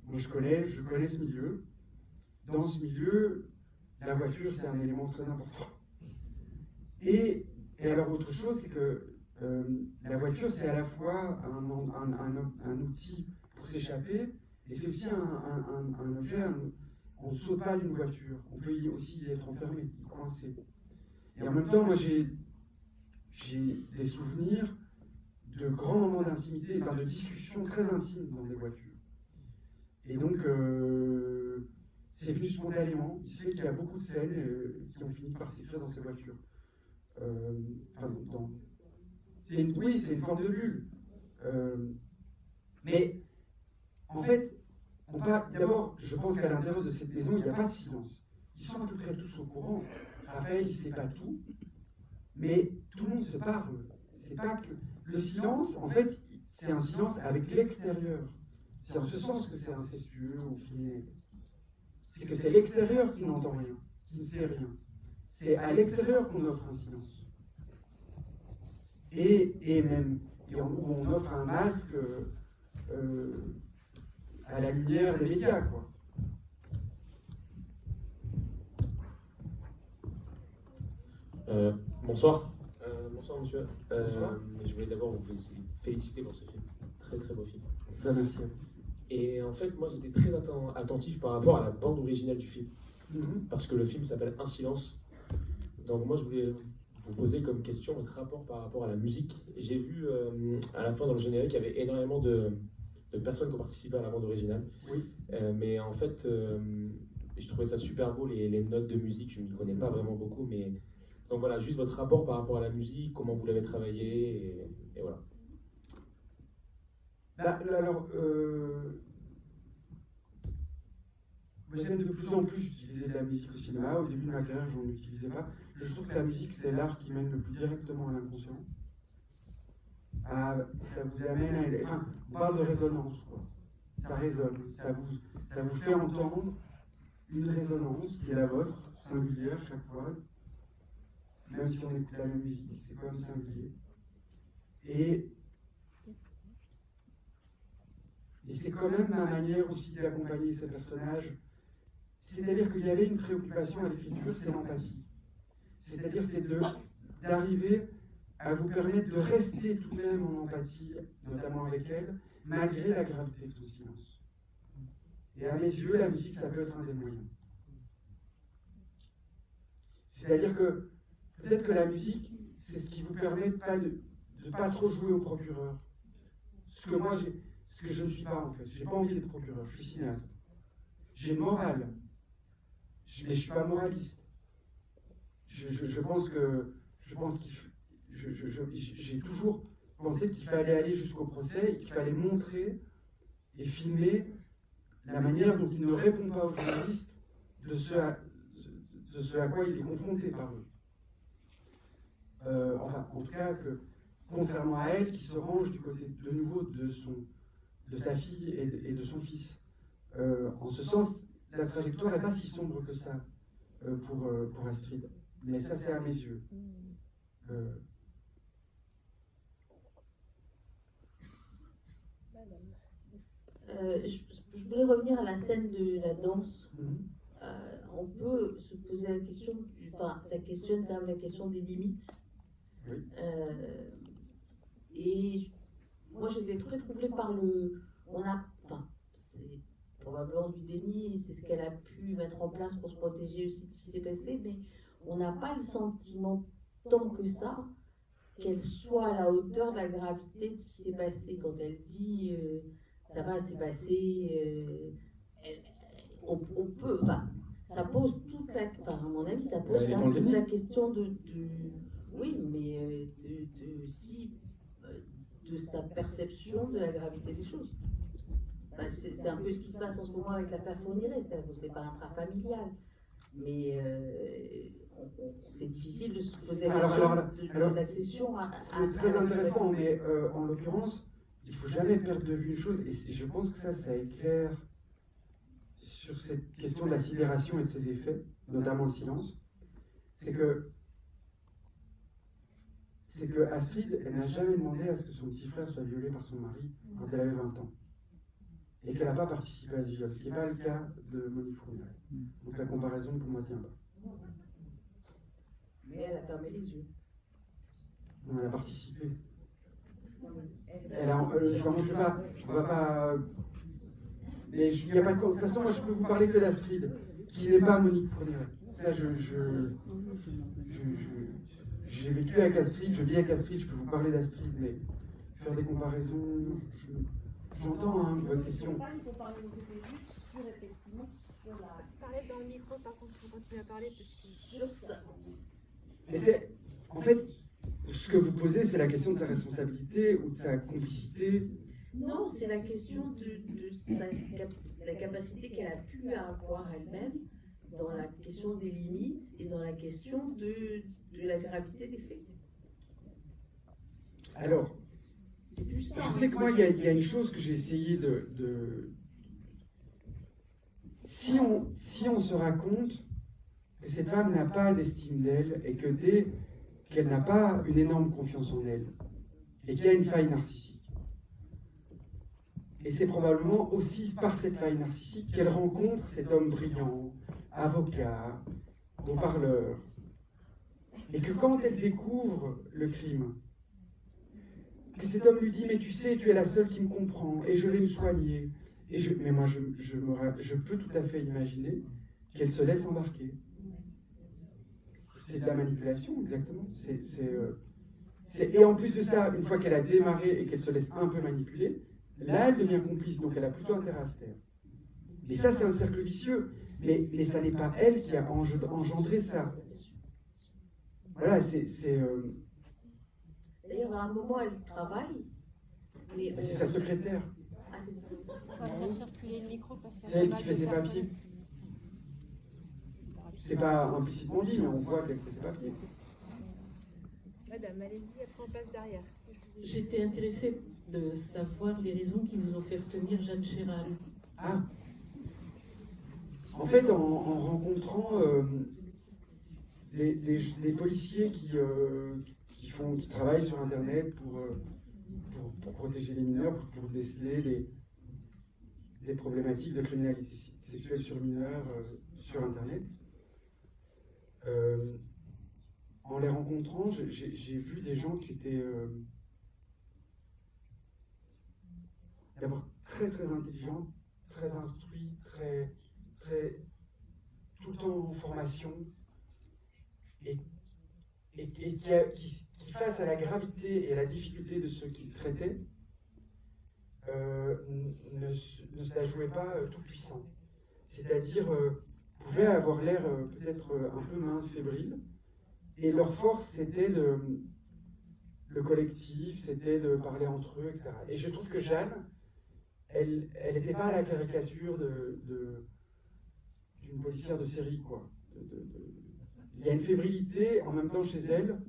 Moi je connais ce milieu. Dans ce milieu, la voiture c'est un élément très important. Et alors autre chose, c'est que la voiture c'est à la fois un outil pour s'échapper, et c'est aussi un objet. On ne saute pas d'une voiture, on peut aussi y être enfermé, coincé. Et en même temps, moi j'ai j'ai des souvenirs de grands moments d'intimité, enfin de discussions très intimes dans des voitures. Et donc, c'est venu spontanément. Il se fait qu'il y a beaucoup de scènes qui ont fini par s'écrire dans ces voitures. Oui, c'est une forme de bulle. Mais, en fait, d'abord, je pense qu'à l'intérieur de cette maison, il n'y a pas de silence. Ils sont à peu près tous au courant. Raphaël, il ne sait pas tout, mais tout le monde se parle. C'est pas que... Le silence, en fait, c'est un silence avec l'extérieur. C'est en ce sens que c'est incestueux ou qu'il est... C'est que c'est l'extérieur qui n'entend rien, qui ne sait rien. C'est à l'extérieur qu'on offre un silence. Et même, où on offre un masque à la lumière des médias, quoi.
Bonsoir. Bonsoir monsieur.
Bonsoir.
Je voulais d'abord vous féliciter pour ce film. Très très beau film.
Merci.
Et en fait, moi j'étais très attentif par rapport à la bande originale du film. Parce que le film s'appelle Un silence. Donc moi je voulais vous poser comme question votre rapport par rapport à la musique. J'ai vu à la fin dans le générique, il y avait énormément de personnes qui ont participé à la bande originale.
Oui.
Mais en fait, je trouvais ça super beau, les notes de musique, je ne m'y connais pas vraiment beaucoup, mais... Donc voilà, juste votre rapport par rapport à la musique, comment vous l'avez travaillé, et voilà.
Alors, j'aime de plus en plus utiliser de la musique au cinéma. Au début de ma carrière, je n'en utilisais pas. Je trouve que la musique, c'est l'art qui mène le plus directement à l'inconscient. Ça vous amène à... Enfin, on parle de résonance, quoi. Ça résonne, ça vous fait entendre une résonance qui est la vôtre, singulière chaque fois. Même si on écoute la même musique, c'est quand même singulier. Et c'est quand même ma manière aussi d'accompagner ces personnages. C'est-à-dire qu'il y avait une préoccupation à l'écriture, c'est l'empathie. C'est-à-dire c'est d'arriver à vous permettre de rester tout de même en empathie, notamment avec elle, malgré la gravité de son silence. Et à mes yeux, la musique, ça peut être un des moyens. C'est-à-dire que peut-être que la musique, c'est ce qui vous permet de pas trop jouer au procureur. Ce que je ne suis pas en fait. J'ai pas envie d'être procureur, je suis cinéaste. J'ai une morale, mais je ne suis pas moraliste. Je pense que j'ai toujours pensé qu'il fallait aller jusqu'au procès et qu'il fallait montrer et filmer la manière dont il ne répond pas aux journalistes de ce à quoi il est confronté par eux. Enfin, en tout cas, que contrairement à elle, qui se range du côté de nouveau de sa fille et de son fils. En ce sens, la trajectoire n'est pas si sombre que ça pour Astrid. Mais ça, c'est à mes yeux.
Je voulais revenir à la scène de la danse. On peut se poser la question, ça questionne quand même la question des limites.
Oui.
Et moi j'étais très troublée par c'est probablement du déni, c'est ce qu'elle a pu mettre en place pour se protéger aussi de ce qui s'est passé, mais on n'a pas le sentiment tant que ça qu'elle soit à la hauteur de la gravité de ce qui s'est passé. Quand elle dit ça va, c'est passé, on peut, ça pose toute la, à mon avis, ça pose quand même toute la question oui, mais de sa perception de la gravité des choses. C'est un peu ce qui se passe en ce moment avec l'affaire Fourniret, c'est-à-dire que c'est pas intrafamilial, mais c'est difficile de se poser la question de l'accession à...
C'est très intéressant, mais en l'occurrence, il ne faut jamais perdre de vue une chose, et je pense que ça éclaire sur cette question de la sidération et de ses effets, notamment le silence, c'est que Astrid, elle n'a jamais demandé à ce que son petit frère soit violé par son mari quand elle avait 20 ans. Et qu'elle n'a pas participé à ce viol, ce qui n'est pas le cas de Monique Fourniret. Donc la comparaison pour moi tient pas.
Mais elle a fermé les yeux.
Non, elle a participé. Elle a, on va pas. Mais il n'y a pas de. De toute façon, moi je peux vous parler que d'Astrid, qui n'est pas Monique Fourniret. Ça, je j'ai vécu avec Astrid, je vis avec Astrid, je peux vous parler d'Astrid, mais faire des comparaisons, j'entends hein, votre question.
Il faut parler aux juste sur effectivement sur la.
Parlez dans le micro, par contre, il faut continuer à parler parce que.
Sur ça.
Et c'est, en fait, ce que vous posez, c'est la question de sa responsabilité ou de sa complicité.
Non, c'est la question de la capacité qu'elle a pu avoir elle-même dans la question des limites et dans la question de la gravité des faits.
Alors,
C'est plus ça.
je sais que moi, il y a une chose que j'ai essayé de... Si on se raconte que cette femme n'a pas d'estime d'elle et que qu'elle n'a pas une énorme confiance en elle et qu'il y a une faille narcissique, et c'est probablement aussi par cette faille narcissique qu'elle rencontre cet homme brillant, avocat, haut-parleur, et que quand elle découvre le crime, que cet homme lui dit « mais tu sais, tu es la seule qui me comprend, et je vais me soigner », mais moi je peux tout à fait imaginer qu'elle se laisse embarquer. C'est de la manipulation, exactement. Et en plus de ça, une fois qu'elle a démarré et qu'elle se laisse un peu manipuler, là, elle devient complice, donc elle a plutôt intérêt à se taire. Et ça, c'est un cercle vicieux, mais ça n'est pas elle qui a engendré ça. Voilà,
D'ailleurs, à un moment, elle travaille. Mais
c'est sa secrétaire.
Ah, c'est ça.
On va faire circuler le micro parce qu'il y a
C'est elle
pas
qui
mal
fait
de
ses papiers.
personnes.
C'est pas implicitement dit, mais on voit qu'elle fait ses papiers.
Madame, allez-y, après on passe derrière.
J'étais intéressée de savoir les raisons qui vous ont fait retenir Jeanne Chéral.
Ah. En fait, en rencontrant des policiers qui travaillent sur Internet pour protéger les mineurs, pour déceler des problématiques de criminalité sexuelle sur mineurs sur Internet, en les rencontrant, j'ai vu des gens qui étaient d'abord très très intelligents, très instruits, très tout le temps en formation, et qui face à la gravité et à la difficulté de ce qu'ils traitaient, ne se la jouaient pas tout puissant. C'est-à-dire, pouvaient avoir l'air peut-être un peu mince, fébrile, et leur force c'était le collectif, c'était de parler entre eux, etc. Et je trouve que Jeanne, elle n'était pas à la caricature d'une policière de série, quoi. Il y a une fébrilité en même temps chez elle,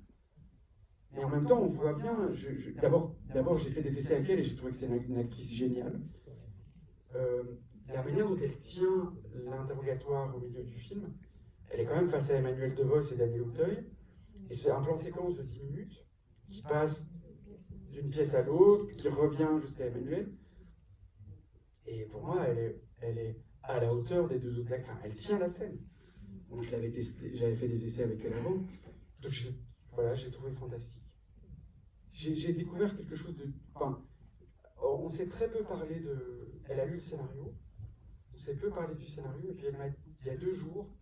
et en même temps on voit bien, d'abord j'ai fait des essais avec elle et j'ai trouvé que c'est une actrice géniale. La manière dont elle tient l'interrogatoire au milieu du film, elle est quand même face à Emmanuel Devos et Daniel Auteuil, et c'est un plan de séquence de 10 minutes qui passe d'une pièce à l'autre, qui revient jusqu'à Emmanuel, et pour moi elle est à la hauteur des deux autres acteurs, enfin elle tient la scène. Donc je l'avais testé, j'avais fait des essais avec elle avant, donc j'ai trouvé fantastique. J'ai découvert quelque chose de... Enfin, on s'est très peu parlé de... Elle a lu le scénario, on s'est peu parlé du scénario, et puis elle m'a dit, il y a 2 jours,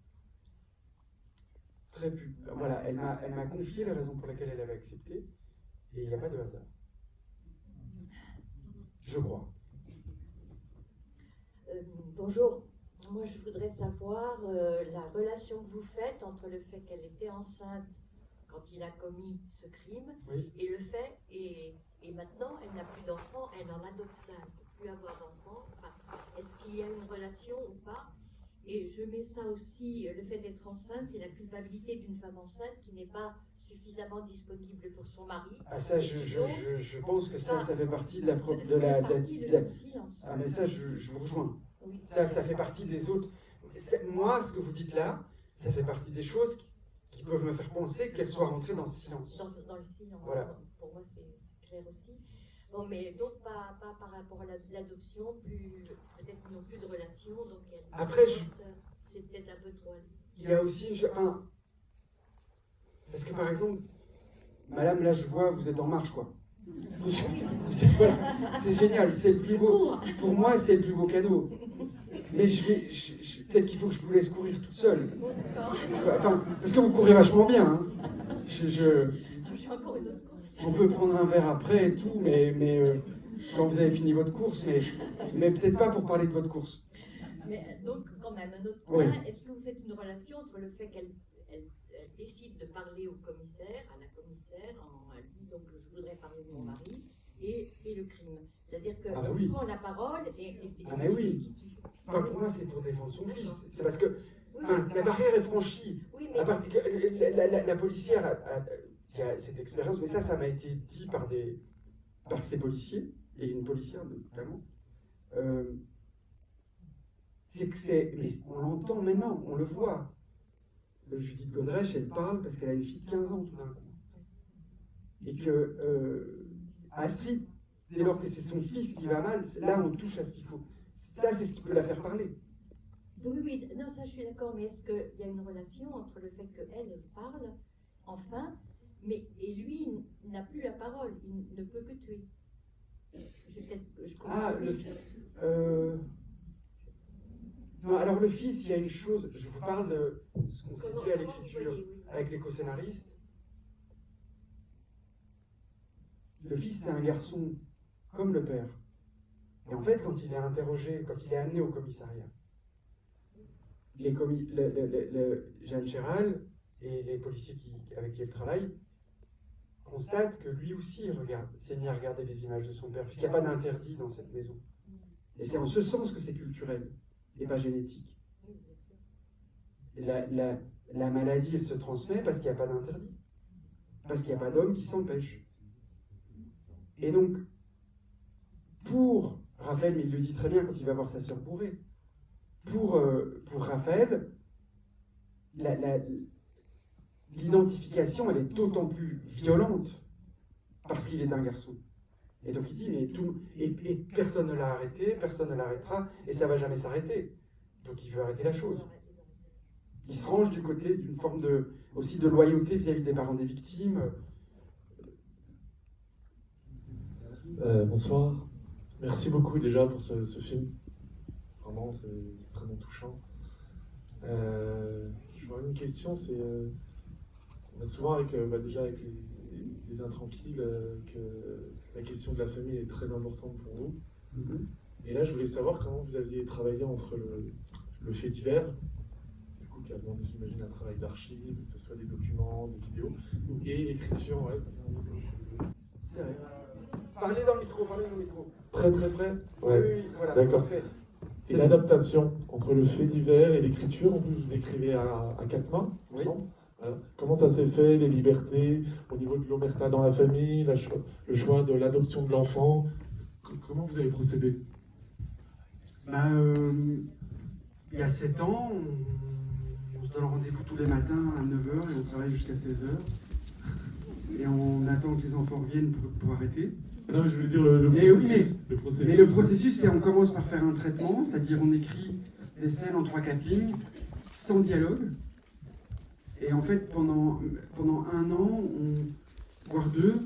très peu... Voilà, elle m'a confié la raison pour laquelle elle avait accepté, et il n'y a pas de hasard. Je crois.
Bonjour, moi je voudrais savoir la relation que vous faites entre le fait qu'elle était enceinte quand il a commis ce crime,
Oui.
et le fait, et maintenant elle n'a plus d'enfant, elle en adopte un, elle ne peut plus avoir d'enfant. Enfin, est-ce qu'il y a une relation ou pas? Et je mets ça aussi, le fait d'être enceinte, c'est la culpabilité d'une femme enceinte qui n'est pas suffisamment disponible pour son mari.
Ah ça, je pense que ça fait partie de
son silence.
Ah mais ça, je vous rejoins.
Oui.
Ça fait partie des autres. Moi, ce que vous dites là, ça fait partie des choses qui peuvent me faire penser qu'elle soit rentrée dans le silence.
Dans le silence.
Voilà.
Pour moi, c'est clair aussi. Bon, mais donc pas par rapport à l'adoption, peut-être qu'ils n'ont plus de relation, donc
Après,
c'est peut-être un peu trop.
Il y a aussi parce que par exemple, madame, là je vois, vous êtes en marche, quoi. Voilà, c'est génial, c'est le plus beau. Pour moi, c'est le plus beau cadeau. Mais peut-être qu'il faut que je vous laisse courir toute seule. Enfin, parce que vous courez vachement bien. Hein.
J'ai encore une autre course.
On peut prendre un verre après et tout, mais quand vous avez fini votre course, mais peut-être pas pour parler de votre course.
Mais donc, quand même, un autre
Oui.
point, est-ce que vous faites une relation entre le fait qu'elle décide de parler au commissaire, à la commissaire, elle dit donc je voudrais parler de mon mari, et le crime? C'est-à-dire qu'elle
Ah bah oui.
prend la parole et c'est.
Ah mais oui. Enfin, pour moi, c'est pour défendre son fils. C'est parce que la barrière est franchie.
Oui, mais.
À part que la policière qui a cette expérience, mais ça m'a été dit par ces policiers, et une policière notamment. Mais on l'entend maintenant, on le voit. Judith Godrèche, elle parle parce qu'elle a une fille de 15 ans tout d'un coup. Et que Astrid, dès lors que c'est son fils qui va mal, là on touche à ce qu'il faut. Ça, c'est ce qui peut la faire parler.
Oui, non, ça je suis d'accord, mais est-ce qu'il y a une relation entre le fait qu'elle parle, enfin, et lui n'a plus la parole, il ne peut que tuer?
Non, alors le fils, il y a une chose, je vous parle de ce qu'on s'est dit à l'écriture avec les co-scénaristes. Le fils, c'est un garçon comme le père. Et en fait, quand il est interrogé, quand il est amené au commissariat, Jeanne Chéral et les policiers avec qui elle travaille constatent que lui aussi s'est mis à regarder les images de son père, puisqu'il n'y a pas d'interdit dans cette maison. Et c'est en ce sens que c'est culturel et pas génétique. Et la maladie, elle se transmet parce qu'il n'y a pas d'interdit. Parce qu'il n'y a pas d'homme qui s'empêche. Et donc, pour Raphaël, mais il le dit très bien quand il va voir sa sœur bourrée, pour Raphaël, l'identification, elle est d'autant plus violente parce qu'il est un garçon. Et donc il dit, et personne ne l'a arrêté, personne ne l'arrêtera, et ça ne va jamais s'arrêter. Donc il veut arrêter la chose. Il se range du côté d'une forme aussi de loyauté vis-à-vis des parents des victimes.
Bonsoir. Merci beaucoup déjà pour ce film. Vraiment, c'est extrêmement touchant. Je vois une question, c'est on a souvent avec les intranquilles que la question de la famille est très importante pour nous. Et là, je voulais savoir comment vous aviez travaillé entre le fait divers, du coup qui a demandé, j'imagine, un travail d'archive, que ce soit des documents, des vidéos, et l'écriture. Ouais, ça fait un peu.
C'est vrai. Parlez dans le micro.
Très très près.
Ouais. Oui, voilà.
D'accord.
Parfait.
Et l'adaptation entre le fait divers et l'écriture, en plus vous écrivez à quatre mains, il me semble. Voilà. Comment ça s'est fait, les libertés, au niveau de l'omerta dans la famille, le choix de l'adoption de l'enfant? Comment vous avez procédé?
Il y a 7 ans, on se donne rendez-vous tous les matins à 9h et on travaille jusqu'à 16h. Et on attend que les enfants reviennent pour arrêter.
Non, mais je veux dire le processus.
Oui, mais le processus, c'est on commence par faire un traitement, c'est-à-dire on écrit des scènes en 3-4 lignes, sans dialogue. Et en fait, pendant 1 an, voire 2,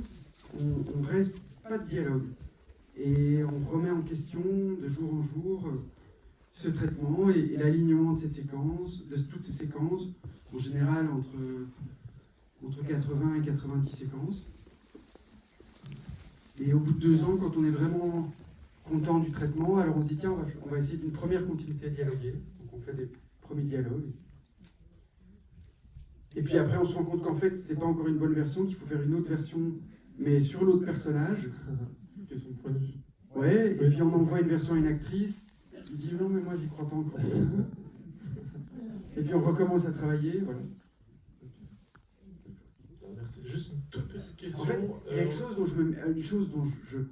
on reste pas de dialogue. Et on remet en question de jour en jour ce traitement et l'alignement de cette séquence, de toutes ces séquences, en général entre 80 et 90 séquences. Et au bout de 2 ans, quand on est vraiment content du traitement, alors on se dit tiens, on va essayer d'une première continuité dialoguée. Donc on fait des premiers dialogues. Et puis après, on se rend compte qu'en fait, c'est pas encore une bonne version, qu'il faut faire une autre version, mais sur l'autre personnage.
Question de point de vue.
Ouais, et puis on envoie une version à une actrice qui dit non, mais moi j'y crois pas encore. Et puis on recommence à travailler, voilà.
Merci. Juste une toute petite question.
En fait, il y a une chose dont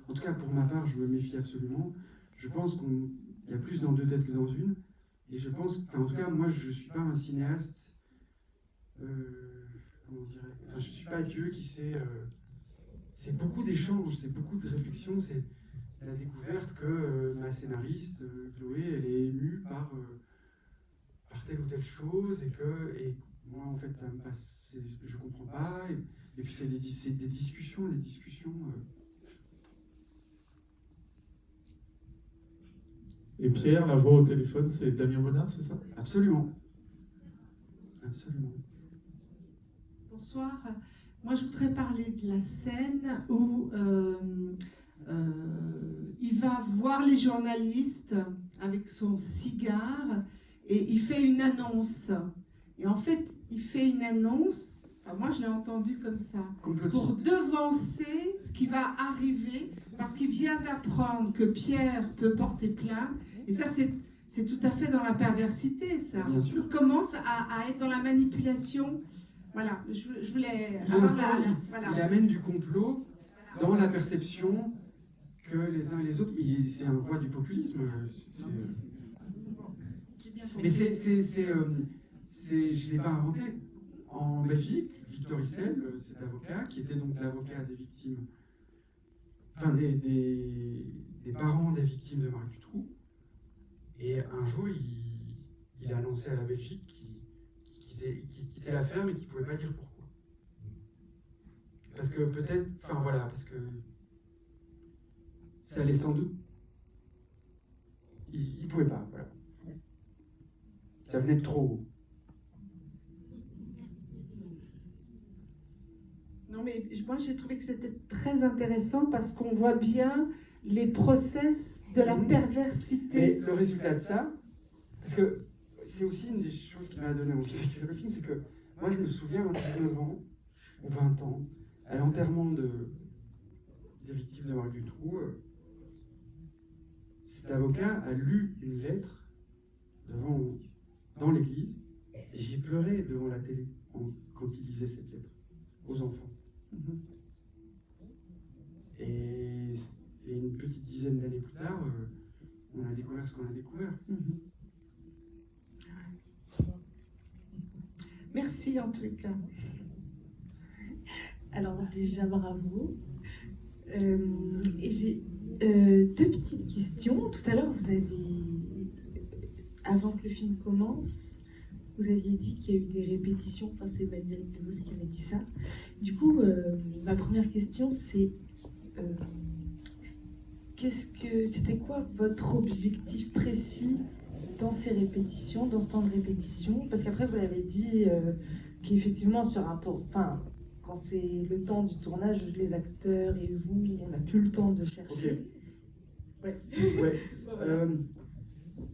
en tout cas pour ma part, je me méfie absolument. Je pense qu'il y a plus dans 2 têtes que dans une. Et je pense, en tout cas, moi je suis pas un cinéaste. Comment dirais enfin, je suis pas Dieu qui sait. C'est beaucoup d'échanges, c'est beaucoup de réflexions. C'est la découverte que ma scénariste, Chloé, elle est émue par telle ou telle chose et moi en fait ça me passe, je comprends pas et puis c'est des discussions.
Et Pierre, la voix au téléphone, c'est Damien Bonnard, c'est ça?
Absolument.
Bonsoir. Moi, je voudrais parler de la scène où il va voir les journalistes avec son cigare et il fait une annonce. Et en fait, il fait une annonce, enfin, moi je l'ai entendu comme ça, pour devancer ce qui va arriver, parce qu'il vient d'apprendre que Pierre peut porter plainte. Et ça, c'est tout à fait dans la perversité, ça.
Bien sûr.
Il commence à être dans la manipulation. Voilà, je voulais avoir voilà.
Il amène du complot dans la perception que les uns et les autres. C'est un roi du populisme. Mais je ne l'ai pas inventé. En Belgique, Victor Issel, cet avocat, qui était donc l'avocat des victimes, enfin des parents des victimes de Marc Dutroux, et un jour, il a annoncé à la Belgique qu'il quittait la ferme et qu'il ne pouvait pas dire pourquoi. Parce que peut-être, enfin voilà, parce que ça allait sans doute. Il ne pouvait pas, voilà. Ça venait de trop haut.
Non, mais moi j'ai trouvé que c'était très intéressant parce qu'on voit bien les process de la perversité.
Mais le résultat de ça, parce que c'est aussi une des choses qui m'a donné envie d'écrire le film, c'est que moi je me souviens à 19 ans ou 20 ans, à l'enterrement des victimes de Marc Dutroux, cet avocat a lu une lettre dans l'église, et j'ai pleuré devant la télé quand il lisait cette lettre aux enfants. Et une petite dizaine d'années plus tard, on a découvert ce qu'on a découvert.
Merci en tous les cas.
Alors déjà bravo. Et j'ai deux petites questions. Tout à l'heure, vous avez, avant que le film commence, vous aviez dit qu'il y a eu des répétitions. Enfin, c'est Manuel Devos qui avait dit ça. Du coup, ma première question, c'est c'était quoi votre objectif précis dans ces répétitions, dans ce temps de répétition? Parce qu'après, vous l'avez dit qu'effectivement, sur un temps, enfin, quand c'est le temps du tournage, les acteurs et vous, on n'a plus le temps de chercher.
Okay. Ouais.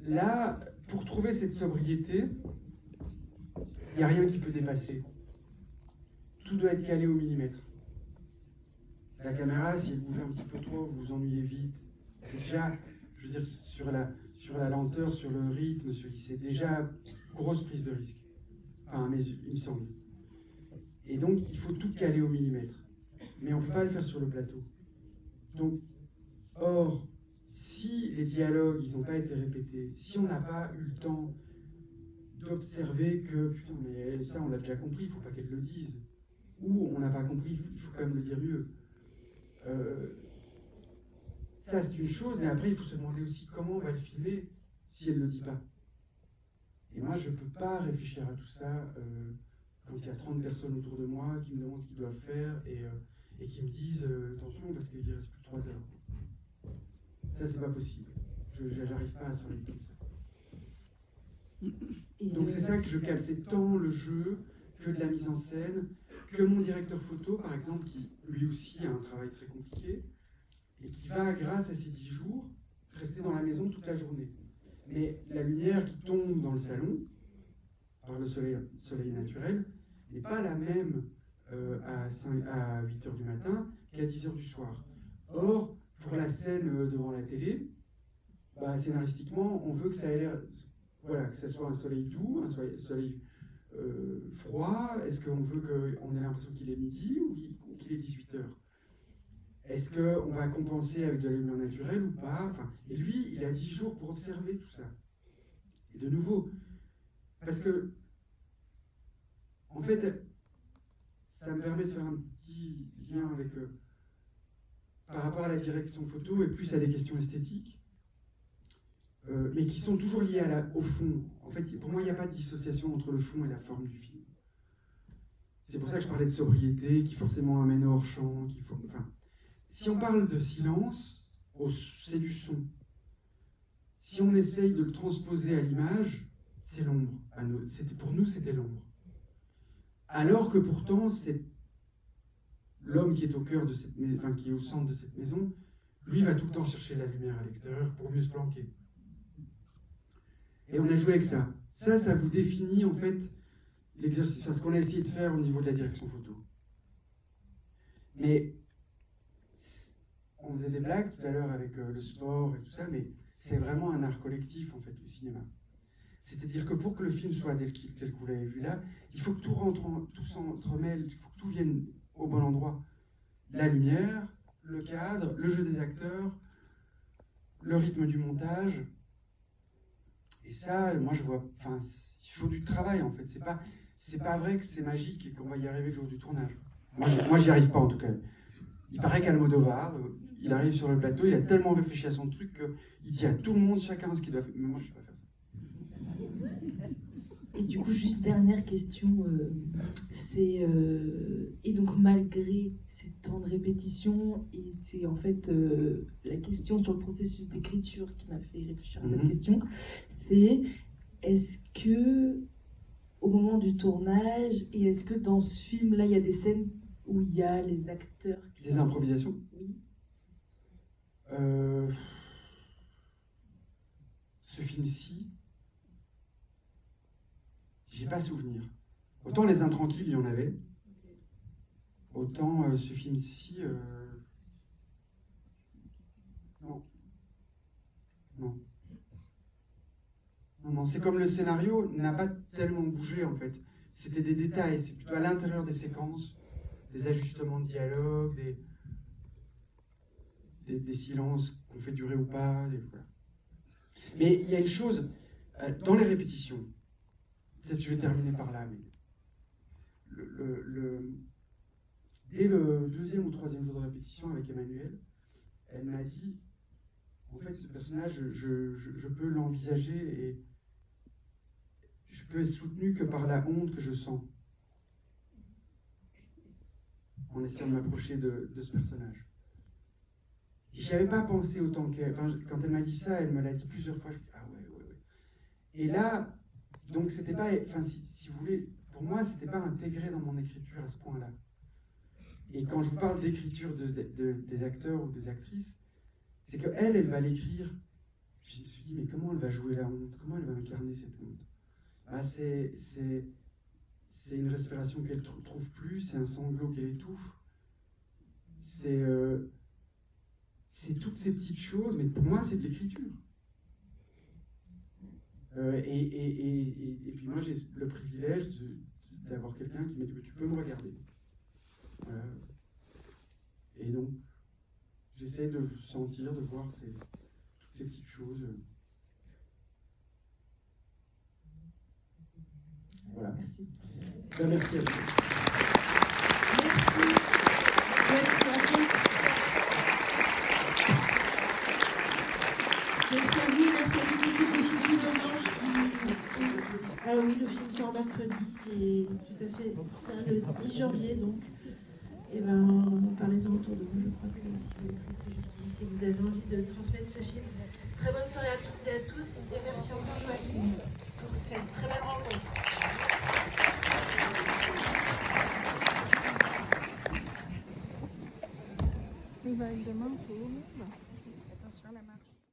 Là, pour trouver cette sobriété, il n'y a rien qui peut dépasser. Tout doit être calé au millimètre. La caméra, si elle bouge un petit peu trop, vous vous ennuyez vite. C'est déjà, je veux dire, sur la lenteur, sur le rythme, c'est déjà grosse prise de risque. Enfin, mais il me semble. Et donc, il faut tout caler au millimètre. Mais on ne peut pas le faire sur le plateau. Donc, or, si les dialogues, ils n'ont pas été répétés, si on n'a pas eu le temps d'observer que, putain, mais ça, on l'a déjà compris, il ne faut pas qu'elle le dise. Ou on n'a pas compris, il faut quand même le dire mieux. Ça, c'est une chose, mais après, il faut se demander aussi comment on va le filmer si elle ne le dit pas. Et moi, je ne peux pas réfléchir à tout ça quand il y a 30 personnes autour de moi qui me demandent ce qu'ils doivent faire et qui me disent attention, parce qu'il ne reste plus que 3 heures. Ça, c'est pas possible. J'arrive pas à travailler comme ça. Donc, c'est ça que je cale. C'est tant le jeu que de la mise en scène, que mon directeur photo, par exemple, qui lui aussi a un travail très compliqué, et qui va, grâce à ces 10 jours, rester dans la maison toute la journée. Mais la lumière qui tombe dans le salon, par le soleil naturel, n'est pas la même à 8 h du matin qu'à 10 h du soir. Or, pour la scène devant la télé, bah, scénaristiquement, on veut que ça ait l'air, voilà, que ça soit un soleil doux, un soleil froid. Est-ce qu'on veut qu'on ait l'impression qu'il est midi ou qu'il est 18 h? Est-ce qu'on va compenser avec de la lumière naturelle ou pas? Enfin, et lui, il a 10 jours pour observer tout ça. Et de nouveau, parce que, en fait, ça me permet de faire un petit lien avec, par rapport à la direction photo et plus à des questions esthétiques, mais qui sont toujours liées au fond. En fait, pour moi, il n'y a pas de dissociation entre le fond et la forme du film. C'est pour ça que je parlais de sobriété, qui forcément amène au hors-champ, enfin, si on parle de silence, c'est du son. Si on essaye de le transposer à l'image, c'est l'ombre. Pour nous, c'était l'ombre. Alors que pourtant, l'homme qui est au cœur de cette enfin, qui est au centre de cette maison, lui va tout le temps chercher la lumière à l'extérieur pour mieux se planquer. Et on a joué avec ça. Ça vous définit en fait l'exercice, enfin, ce qu'on a essayé de faire au niveau de la direction photo. Mais on faisait des blagues tout à l'heure avec le sport et tout ça, mais c'est vraiment un art collectif en fait, le cinéma. C'est-à-dire que pour que le film soit tel que vous l'avez vu là, il faut que tout tout s'entremêle, il faut que tout vienne au bon endroit. La lumière, le cadre, le jeu des acteurs, le rythme du montage. Et ça, moi je vois, enfin, il faut du travail en fait. C'est pas vrai que c'est magique et qu'on va y arriver le jour du tournage. Moi j'y arrive pas en tout cas. Il paraît qu'Almodovar, il arrive sur le plateau, il a tellement réfléchi à son truc qu'il dit à tout le monde, chacun ce qu'il doit faire. Mais moi je ne sais pas faire ça.
Et du coup, juste dernière question, et donc malgré ces temps de répétition, et c'est en fait la question sur le processus d'écriture qui m'a fait réfléchir à cette question, c'est est-ce que au moment du tournage, et est-ce que dans ce film-là, il y a des scènes où il y a les acteurs qui...
Des improvisations?
Oui.
Ce film-ci, j'ai pas souvenir. Autant Les Intranquilles, il y en avait. Autant ce film-ci, non. Non. Non, c'est comme le scénario n'a pas tellement bougé en fait. C'était des détails, c'est plutôt à l'intérieur des séquences, des ajustements de dialogue, des silences qu'on fait durer ou pas. Voilà. Mais il y a une chose, dans les répétitions, peut-être je vais terminer par là, mais dès le 2e ou 3e jour de répétition avec Emmanuel, elle m'a dit, en fait ce personnage, je peux l'envisager et je peux être soutenu que par la honte que je sens en essayant de m'approcher de ce personnage. J'y avais pas pensé autant qu'elle. Enfin, quand elle m'a dit ça, elle me l'a dit plusieurs fois. Je me dis, ah ouais. Et là, donc c'était pas. Enfin, si vous voulez, pour moi, c'était pas intégré dans mon écriture à ce point-là. Et quand je vous parle d'écriture des acteurs ou des actrices, c'est qu'elle va l'écrire. Je me suis dit, mais comment elle va jouer la honte? Comment elle va incarner cette honte? Ah, c'est une respiration qu'elle ne trouve plus, c'est un sanglot qu'elle étouffe. C'est toutes ces petites choses, mais pour moi, c'est de l'écriture. Et puis moi, j'ai le privilège d'avoir quelqu'un qui m'a dit, tu peux me regarder. Et donc, j'essaie de sentir, de voir toutes ces petites choses. Voilà.
Merci.
Ben, merci à vous.
Merci à vous, merci à toute l'équipe de Film Orange. Ah oui, le film sort mercredi, c'est tout à fait ça, le 10 janvier donc. Et ben, parlez-en autour de vous, je crois que si vous écoutez jusqu'ici, vous avez envie de transmettre ce film. Très bonne soirée à toutes et à tous, et merci encore Joachim pour cette très belle rencontre.
Nous allons demain pour le monde. Attention à la marche.